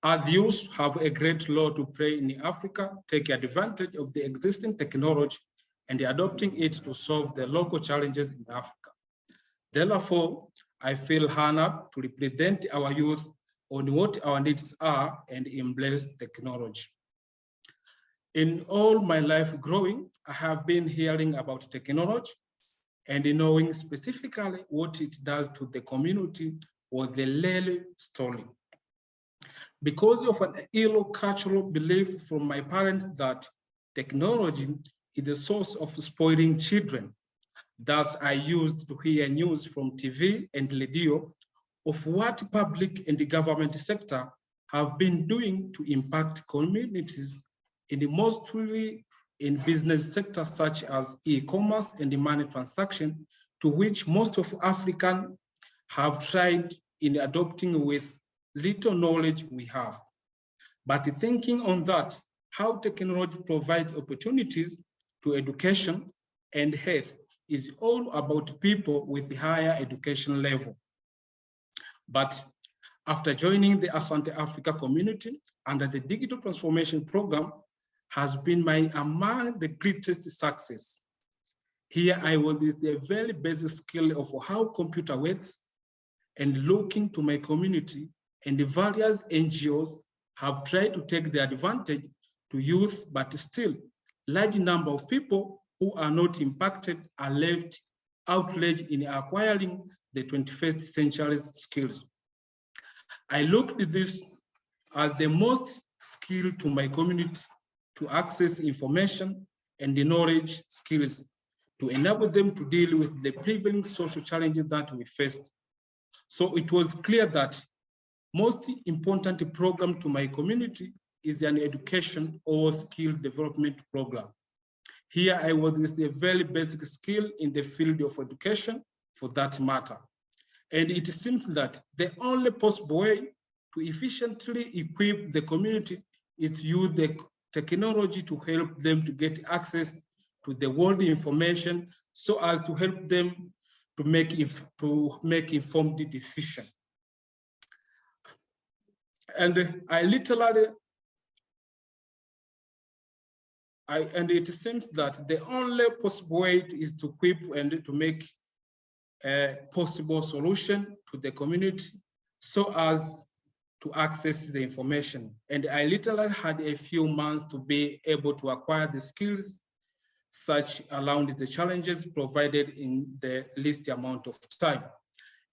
Our youth have a great role to play in Africa, take advantage of the existing technology and adopting it to solve the local challenges in Africa. Therefore, I feel honored to represent our youth on what our needs are and embrace technology. In all my life growing, I have been hearing about technology and knowing specifically what it does to the community was the real story. Because of an ill cultural belief from my parents that technology is the source of spoiling children. Thus, I used to hear news from TV and radio of what public and the government sector have been doing to impact communities mostly in business sectors such as e-commerce and the money transaction, to which most of Africans have tried in adopting with little knowledge we have. But thinking on that, how technology provides opportunities to education and health is all about people with higher education level. But after joining the Asante Africa community under the Digital Transformation Program has been among the greatest success. Here I was with the very basic skill of how computer works, and looking to my community and the various NGOs have tried to take the advantage to youth, but still large number of people who are not impacted are left outraged in acquiring the 21st century's skills. I looked at this as the most skill to my community to access information and the knowledge skills to enable them to deal with the prevailing social challenges that we faced. So it was clear that most important program to my community is an education or skill development program. Here I was with a very basic skill in the field of education for that matter. And it seems that the only possible way to efficiently equip the community is to use the technology to help them to get access to the world information so as to help them to make informed decision. And it seems that the only possible way is to equip and to make a possible solution to the community so as to access the information. And I literally had a few months to be able to acquire the skills such around the challenges provided in the least amount of time.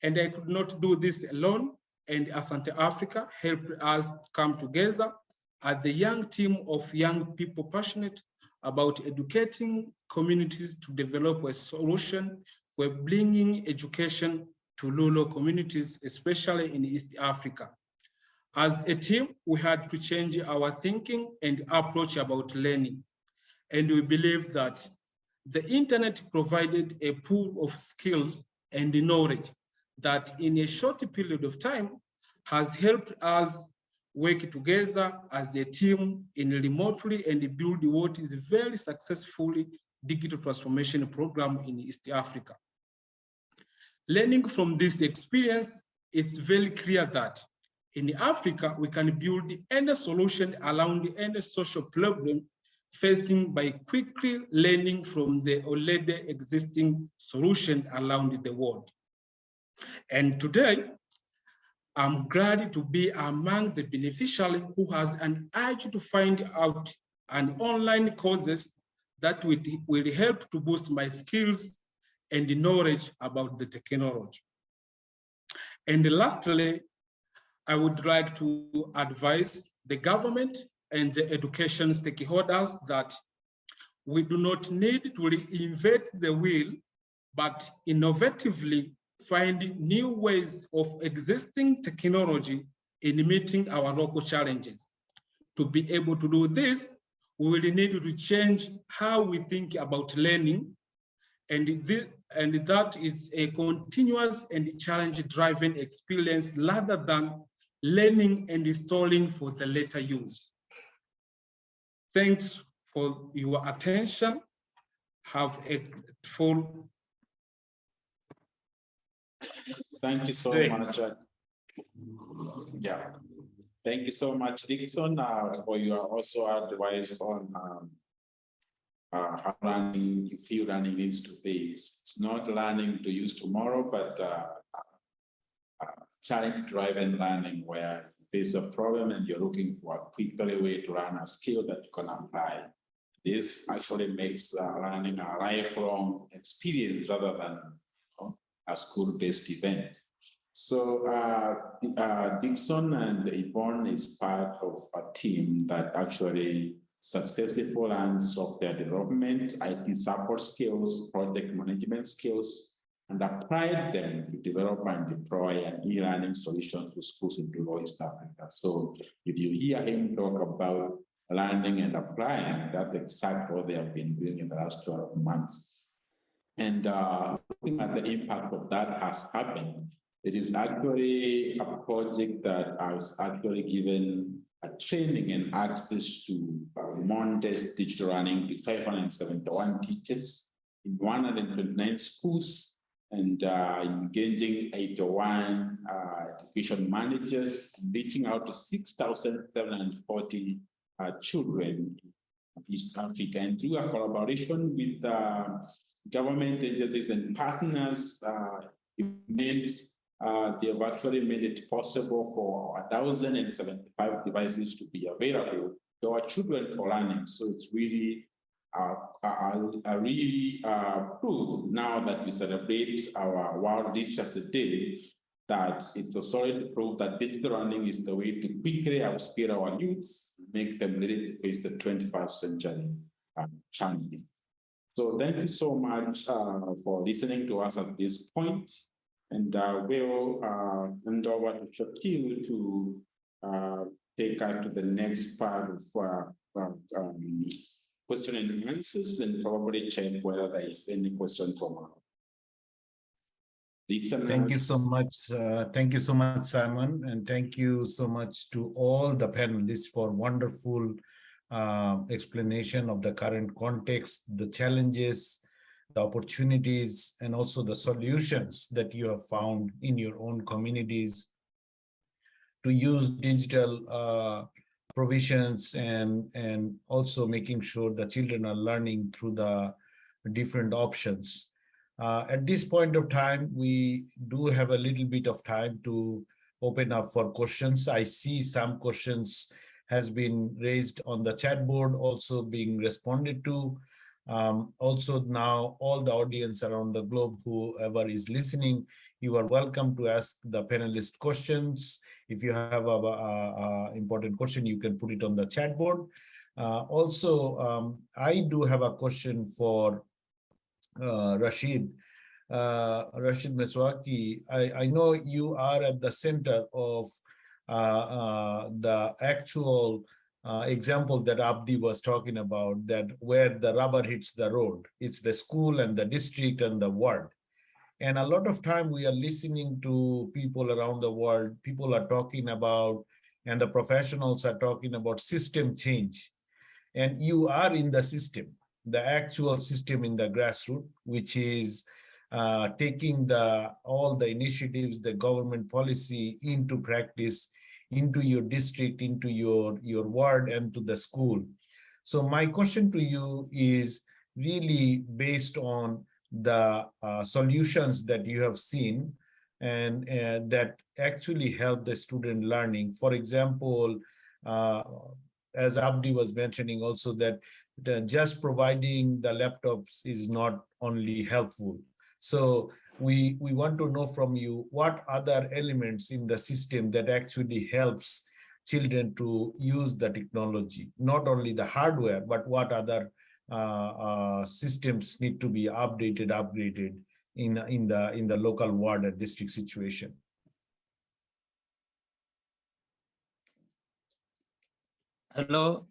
And I could not do this alone. And Asante Africa helped us come together as the young team of young people passionate about educating communities to develop a solution for bringing education to rural communities, especially in East Africa. As a team, we had to change our thinking and approach about learning. And we believe that the internet provided a pool of skills and knowledge that in a short period of time has helped us work together as a team in remotely and build what is a very successfully digital transformation program in East Africa. Learning from this experience, it's very clear that in Africa, we can build any solution around any social problem facing by quickly learning from the already existing solution around the world. And today, I'm glad to be among the beneficiaries who has an urge to find out an online courses that will help to boost my skills and the knowledge about the technology. And lastly, I would like to advise the government and the education stakeholders that we do not need to reinvent the wheel, but innovatively find new ways of existing technology in meeting our local challenges. To be able to do this, we will need to change how we think about learning, and that is a continuous and challenge-driven experience rather than learning and installing for the later use. Thanks for your attention. Have a full Thank you so day. much. Yeah. Thank you so much, Dixon, for your also advice on how learning, you feel learning needs to be. It's not learning to use tomorrow, but challenge-driven learning where there's a problem and you're looking for a quicker way to learn a skill that you can apply. This actually makes learning a lifelong experience rather than a school-based event. So Dixon and Yvonne is part of a team that actually successfully learns software development, IT support skills, project management skills, and applied them to develop and deploy an e-learning solution to schools in rural East Africa. So if you hear him talk about learning and applying, that's exactly what they have been doing in the last 12 months. And looking at the impact of that has happened, it is actually a project that has actually given a training and access to Mondes digital learning to 571 teachers in 129 schools, and engaging 81 education managers, reaching out to 6,740 children in East Africa. And through a collaboration with government agencies and partners, they have actually made it possible for 1,075 devices to be available to our children for learning. So it's really proof now that we celebrate our World Literacy Day, that it's a solid proof that digital learning is the way to quickly upskill our youths, make them ready to face the 21st century challenges. So thank you so much for listening to us at this point. And we'll hand over to Shakil to take us to the next part of question and answers, and probably check whether there is any question from our listeners. Thank you so much. Thank you so much, Simon. And thank you so much to all the panelists for wonderful explanation of the current context, the challenges, the opportunities, and also the solutions that you have found in your own communities to use digital provisions and also making sure the children are learning through the different options. At this point of time, we do have a little bit of time to open up for questions. I see some questions has been raised on the chat board, also being responded to. Also now all the audience around the globe, whoever is listening, you are welcome to ask the panelist questions. If you have a important question, you can put it on the chat board. Also, I do have a question for Rashid. Rashid Meswaki, I know you are at the center of the actual example that Abdi was talking about, that where the rubber hits the road, it's the school and the district and the world. And a lot of time we are listening to people around the world, people are talking about, and the professionals are talking about system change. And you are in the system, the actual system in the grassroots, which is taking all the initiatives, the government policy into practice, into your district, into your ward, and to the school. So my question to you is really based on the solutions that you have seen and that actually help the student learning. For example, as Abdi was mentioning also, that just providing the laptops is not only helpful. So we want to know from you what other elements in the system that actually helps children to use the technology, not only the hardware, but what other systems need to be upgraded in the local ward and district situation. Hello.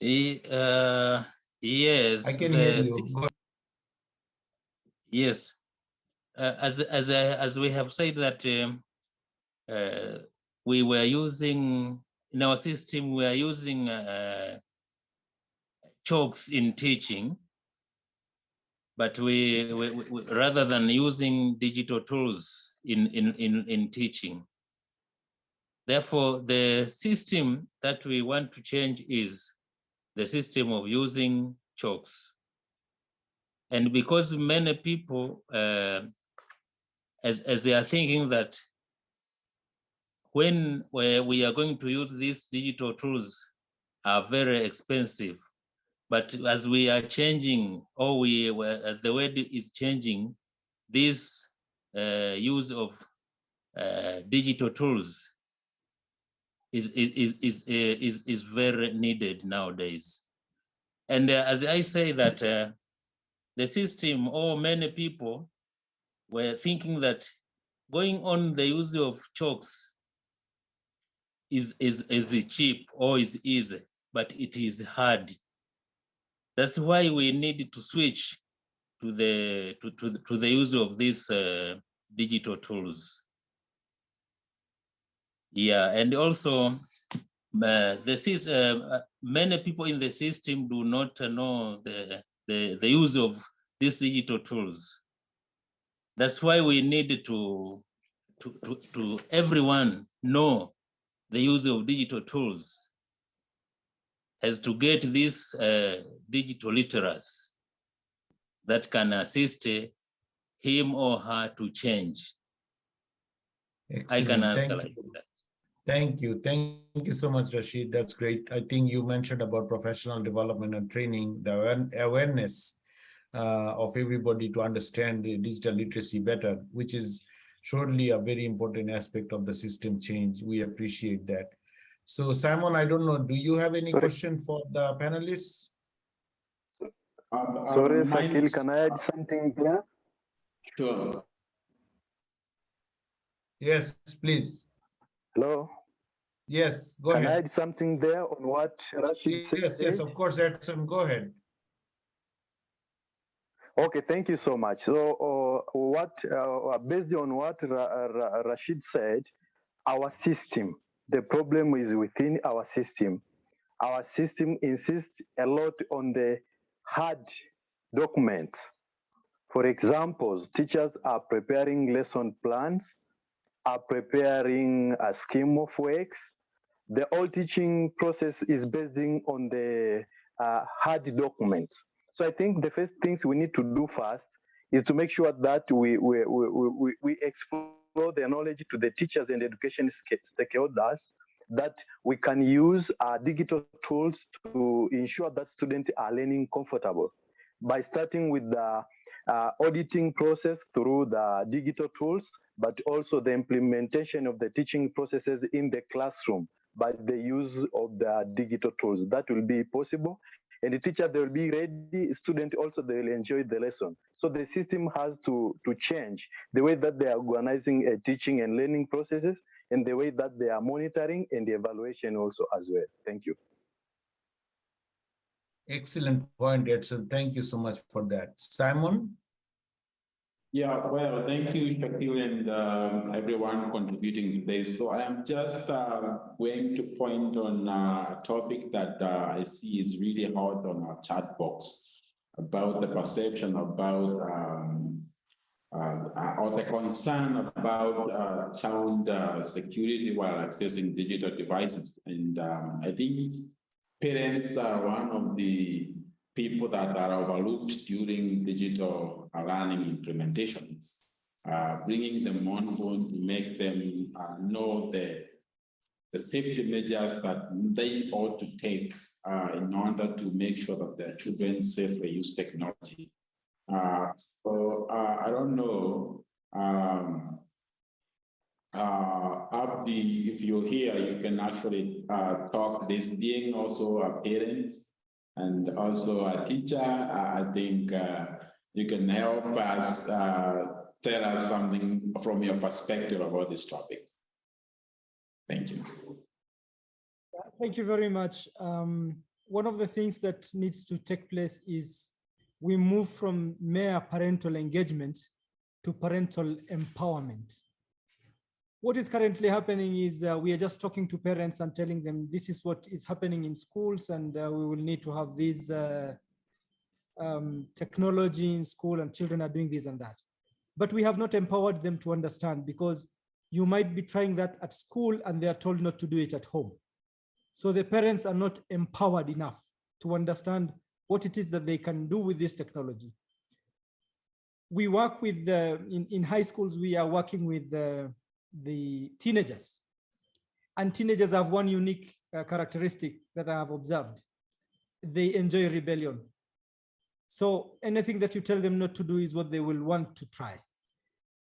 Yes. I can hear you. Go. Yes. As we have said that we were using in our system, we are using chalks in teaching, but we rather than using digital tools in teaching. Therefore, the system that we want to change is the system of using chalks. And because many people, as they are thinking that when we are going to use these digital tools are very expensive, but as we are changing, or the world is changing, this use of digital tools is very needed nowadays. And as I say that the system, or many people were thinking that going on the use of chalks is cheap or is easy, but it is hard. That's why we need to switch to the use of these digital tools. Yeah, and also many people in the system do not know the use of these digital tools. That's why we need to everyone know the use of digital tools, has to get this digital literacy that can assist him or her to change. Excellent. I can answer like that. Thank you so much, Rashid. That's great. I think you mentioned about professional development and training, the awareness of everybody to understand the digital literacy better, which is surely a very important aspect of the system change. We appreciate that. So Simon, I don't know, do you have any question for the panelists? Sorry, Sakil, can I add something there? Sure. Yes, please. Hello? Yes, go ahead. Can I add something there on what Rashid said? Yes, of course, Edson, go ahead. Okay, thank you so much. So based on what Rashid said, our system, the problem is within our system. Our system insists a lot on the hard documents. For example, teachers are preparing lesson plans, are preparing a scheme of works. The whole teaching process is based on the hard documents. So I think the first things we need to do first is to make sure that we explore the knowledge to the teachers and education stakeholders, that we can use digital tools to ensure that students are learning comfortable, by starting with the auditing process through the digital tools, but also the implementation of the teaching processes in the classroom by the use of the digital tools. That will be possible. And the teacher, they will be ready. Student also, they will enjoy the lesson. So the system has to change the way that they are organizing teaching and learning processes, and the way that they are monitoring and the evaluation also as well. Thank you. Excellent point, Edson. Thank you so much for that. Simon? Yeah, well, thank you, Shakil, and everyone contributing today. So I am just going to point on a topic that I see is really hot on our chat box about the perception about or the concern about child security while accessing digital devices. And I think parents are one of the people that are overlooked during digital learning implementations, bringing them on board to make them know the safety measures that they ought to take in order to make sure that their children safely use technology. So I don't know Abdi, if you're here, you can actually talk this, being also a parent and also a teacher. I think you can help us tell us something from your perspective about this topic. Thank you. Thank you very much. One of the things that needs to take place is we move from mere parental engagement to parental empowerment. What is currently happening is we are just talking to parents and telling them this is what is happening in schools, and we will need to have this technology in school, and children are doing this and that. But we have not empowered them to understand, because you might be trying that at school and they are told not to do it at home. So the parents are not empowered enough to understand what it is that they can do with this technology. We work with, in high schools, we are working with the teenagers. And teenagers have one unique characteristic that I have observed. They enjoy rebellion. So anything that you tell them not to do is what they will want to try.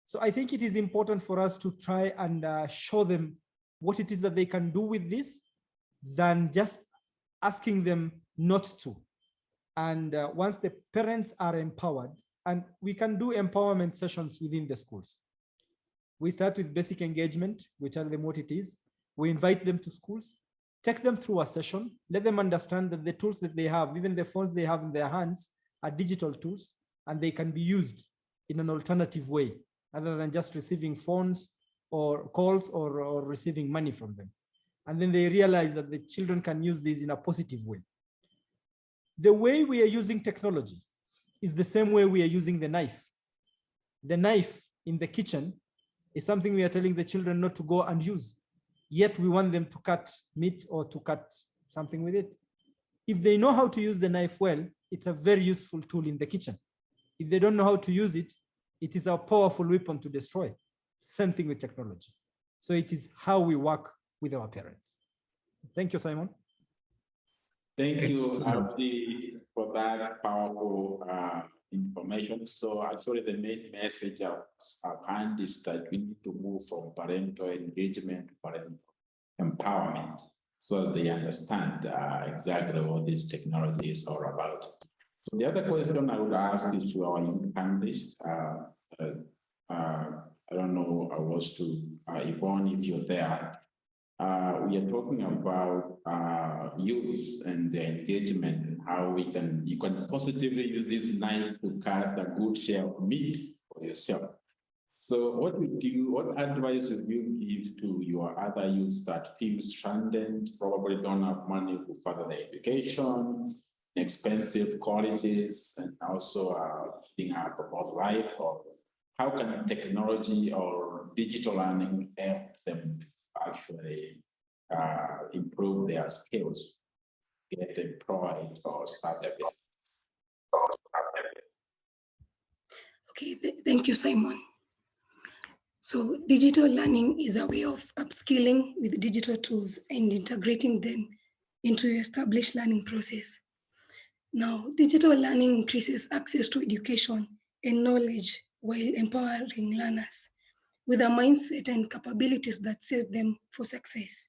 So I think it is important for us to try and show them what it is that they can do with this, than just asking them not to. And once the parents are empowered, and we can do empowerment sessions within the schools. We start with basic engagement. We tell them what it is. We invite them to schools, take them through a session, let them understand that the tools that they have, even the phones they have in their hands, are digital tools, and they can be used in an alternative way, other than just receiving phones or calls or receiving money from them. And then they realize that the children can use these in a positive way. The way we are using technology is the same way we are using the knife. The knife in the kitchen is something we are telling the children not to go and use, yet we want them to cut meat or to cut something with it. If they know how to use the knife well, it's a very useful tool in the kitchen. If they don't know how to use it, it is a powerful weapon to destroy. Same thing with technology. So it is how we work with our parents. Thank you, Simon. Thank you, Abdi, for that powerful information. So actually the main message of our hand is that we need to move from parental engagement to parental empowerment, so that they understand exactly what this technology is all about. So the other question I would ask is to our youth panelists. I don't know, I was to Yvonne, if you're there. We are talking about youth and their engagement, and how you can positively use this knife to cut a good share of meat for yourself. So what advice would you give to your other youths that feel stranded, probably don't have money to further their education, expensive colleges, and also thinking about life? Or how can technology or digital learning help them actually improve their skills, get employed, or start their business? Okay, thank you, Simon. So digital learning is a way of upskilling with digital tools and integrating them into your established learning process. Now, digital learning increases access to education and knowledge while empowering learners with a mindset and capabilities that set them for success.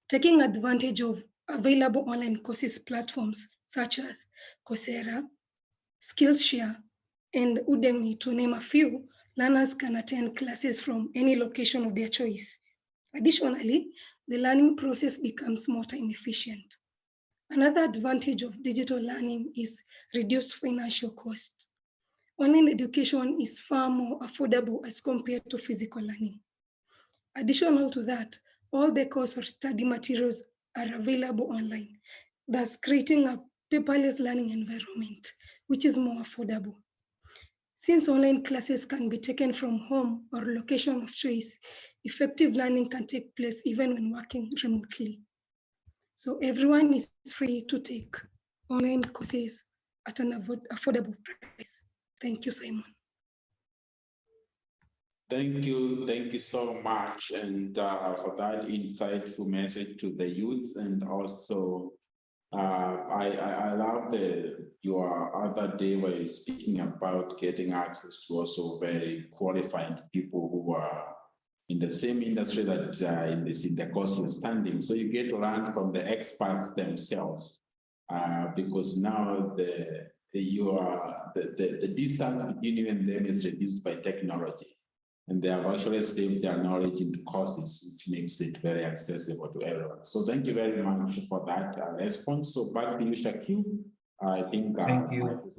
Taking advantage of available online courses platforms such as Coursera, Skillshare, and Udemy, to name a few, learners can attend classes from any location of their choice. Additionally, the learning process becomes more time efficient. Another advantage of digital learning is reduced financial costs. Online education is far more affordable as compared to physical learning. Additional to that, all the course or study materials are available online, thus creating a paperless learning environment, which is more affordable. Since online classes can be taken from home or location of choice, effective learning can take place even when working remotely. So everyone is free to take online courses at an affordable price. Thank you, Simon. Thank you so much, and for that insightful message to the youth. And also, I love your other day where you're speaking about getting access to also very qualified people who are in the same industry that in the course you're studying. So you get to learn from the experts themselves, because now the distance between you and them is reduced by technology. And they have actually saved their knowledge into courses, which makes it very accessible to everyone. So thank you very much for that response. So back to you, Shakil. I think thank you.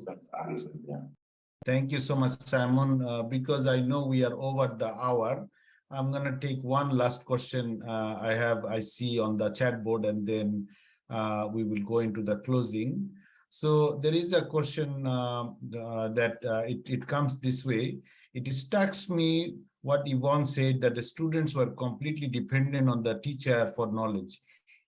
Thank you so much, Simon. Because I know we are over the hour, I'm going to take one last question I see on the chat board, and then we will go into the closing. So there is a question that it comes this way. It strikes me what Yvonne said, that the students were completely dependent on the teacher for knowledge.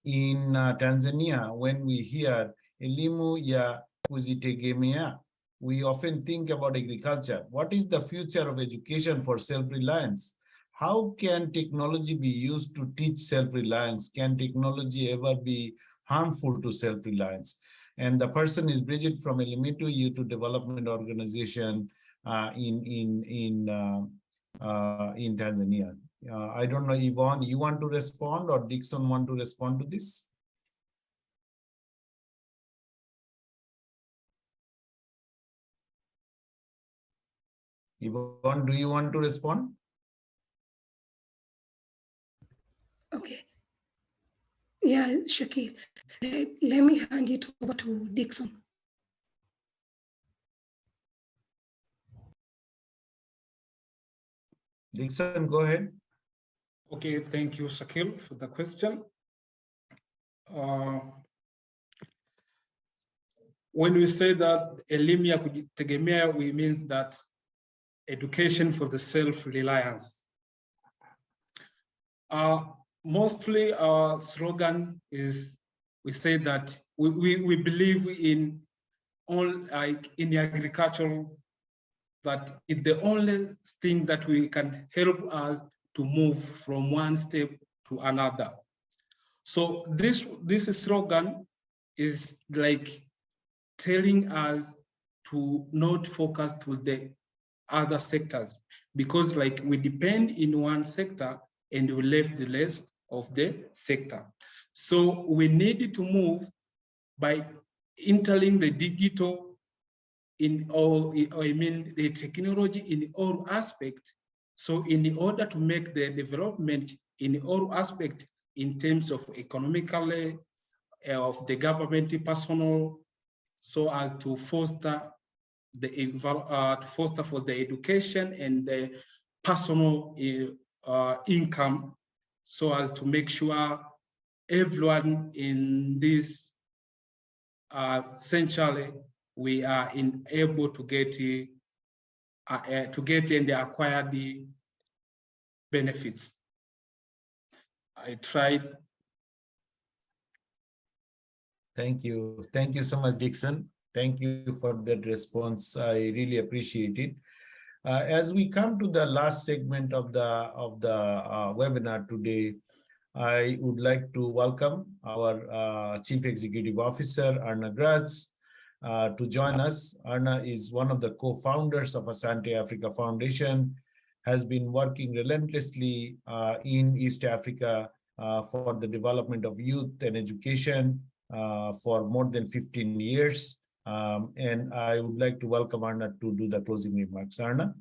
In Tanzania, when we hear elimu ya kujitegemea, we often think about agriculture. What is the future of education for self-reliance? How can technology be used to teach self-reliance? Can technology ever be harmful to self-reliance? And the person is Bridget from Elementu Youth Development Organization in Tanzania. I don't know, Yvonne, you want to respond, or Dixon want to respond to this? Yvonne, do you want to respond? Okay. Yeah, Shakil. Let me hand it over to Dixon. Dixon, go ahead. Okay, thank you, Shakil, for the question. When we say that elimu ya kujitegemea, we mean that education for the self-reliance. Mostly our slogan is, we say that we believe in in agriculture, that it's the only thing that we can help us to move from one step to another. So this slogan is like telling us to not focus to the other sectors, because like we depend in one sector and we left the rest of the sector. So we need to move by entering the digital in all, I mean the technology in all aspects. So in order to make the development in all aspects, in terms of economically, of the government personal, so as to foster for the education and the personal income, so as to make sure everyone in this century we are able to get and acquire the benefits. I tried. Thank you. Thank you so much, Dixon. Thank you for that response. I really appreciate it. As we come to the last segment of the webinar today, I would like to welcome our Chief Executive Officer, Arna Graz, to join us. Arna is one of the co-founders of Asante Africa Foundation, has been working relentlessly in East Africa for the development of youth and education for more than 15 years. And I would like to welcome Arna to do the closing remarks. Arna?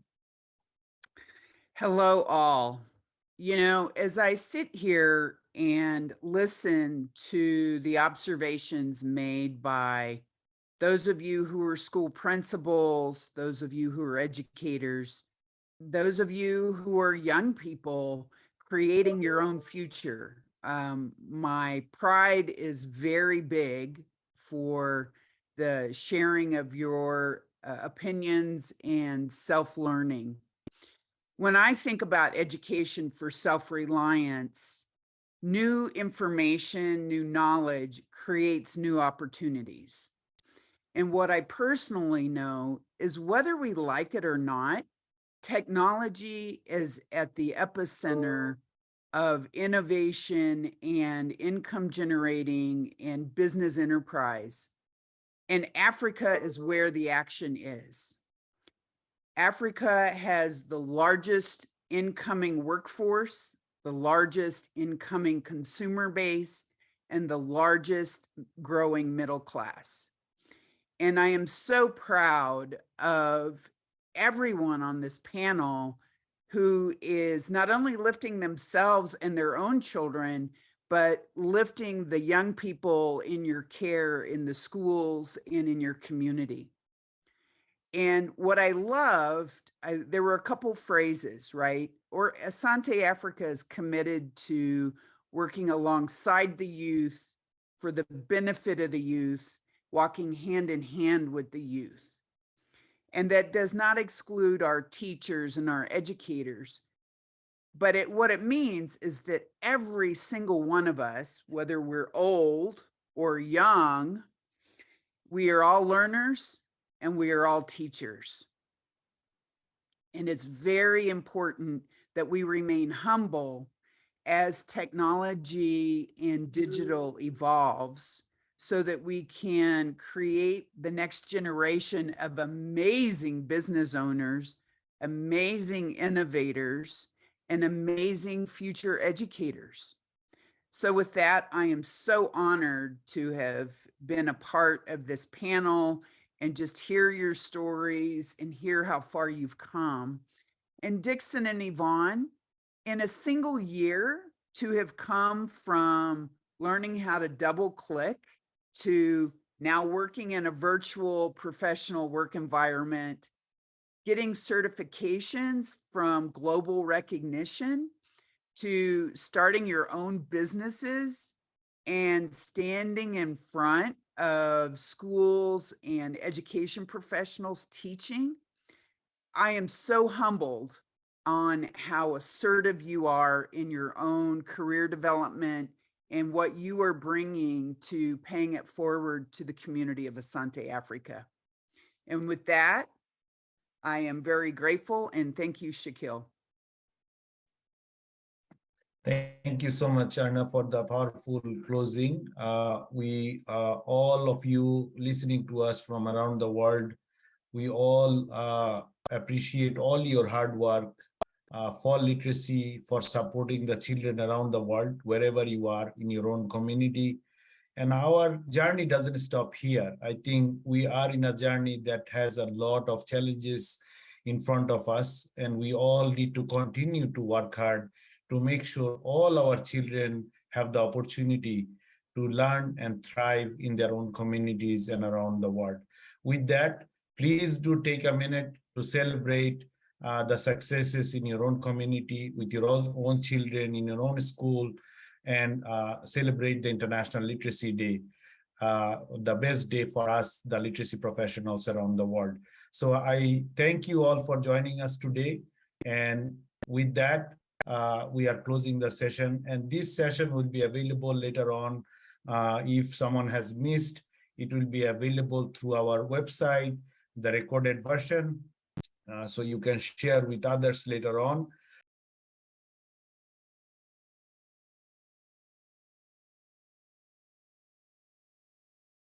Hello, all. You know, as I sit here and listen to the observations made by those of you who are school principals, those of you who are educators, those of you who are young people creating your own future, my pride is very big for the sharing of your opinions and self-learning. When I think about education for self-reliance, new information, new knowledge creates new opportunities. And what I personally know is, whether we like it or not, technology is at the epicenter of innovation and income generating and business enterprise. And Africa is where the action is. Africa has the largest incoming workforce, the largest incoming consumer base, and the largest growing middle class. And I am so proud of everyone on this panel who is not only lifting themselves and their own children, but lifting the young people in your care in the schools and in your community. And what I loved, there were a couple phrases, right? Or Asante Africa is committed to working alongside the youth for the benefit of the youth, walking hand in hand with the youth. And that does not exclude our teachers and our educators. But what it means is that every single one of us, whether we're old or young, we are all learners and we are all teachers. And it's very important that we remain humble as technology and digital evolves, so that we can create the next generation of amazing business owners, amazing innovators, and amazing future educators. So with that, I am so honored to have been a part of this panel and just hear your stories and hear how far you've come. And Dixon and Yvonne, in a single year, to have come from learning how to double click to now working in a virtual professional work environment, getting certifications from global recognition, to starting your own businesses and standing in front of schools and education professionals teaching. I am so humbled on how assertive you are in your own career development and what you are bringing to paying it forward to the community of Asante Africa. And with that, I am very grateful, and thank you, Shaquille. Thank you so much, Anna, for the powerful closing. All of you listening to us from around the world, we all appreciate all your hard work for literacy, for supporting the children around the world, wherever you are in your own community. And our journey doesn't stop here. I think we are in a journey that has a lot of challenges in front of us, and we all need to continue to work hard to make sure all our children have the opportunity to learn and thrive in their own communities and around the world. With that, please do take a minute to celebrate the successes in your own community, with your own children, in your own school, and celebrate the International Literacy Day, the best day for us, the literacy professionals around the world. So I thank you all for joining us today. And with that, we are closing the session, and this session will be available later on. If someone has missed, it will be available through our website, the recorded version, so you can share with others later on.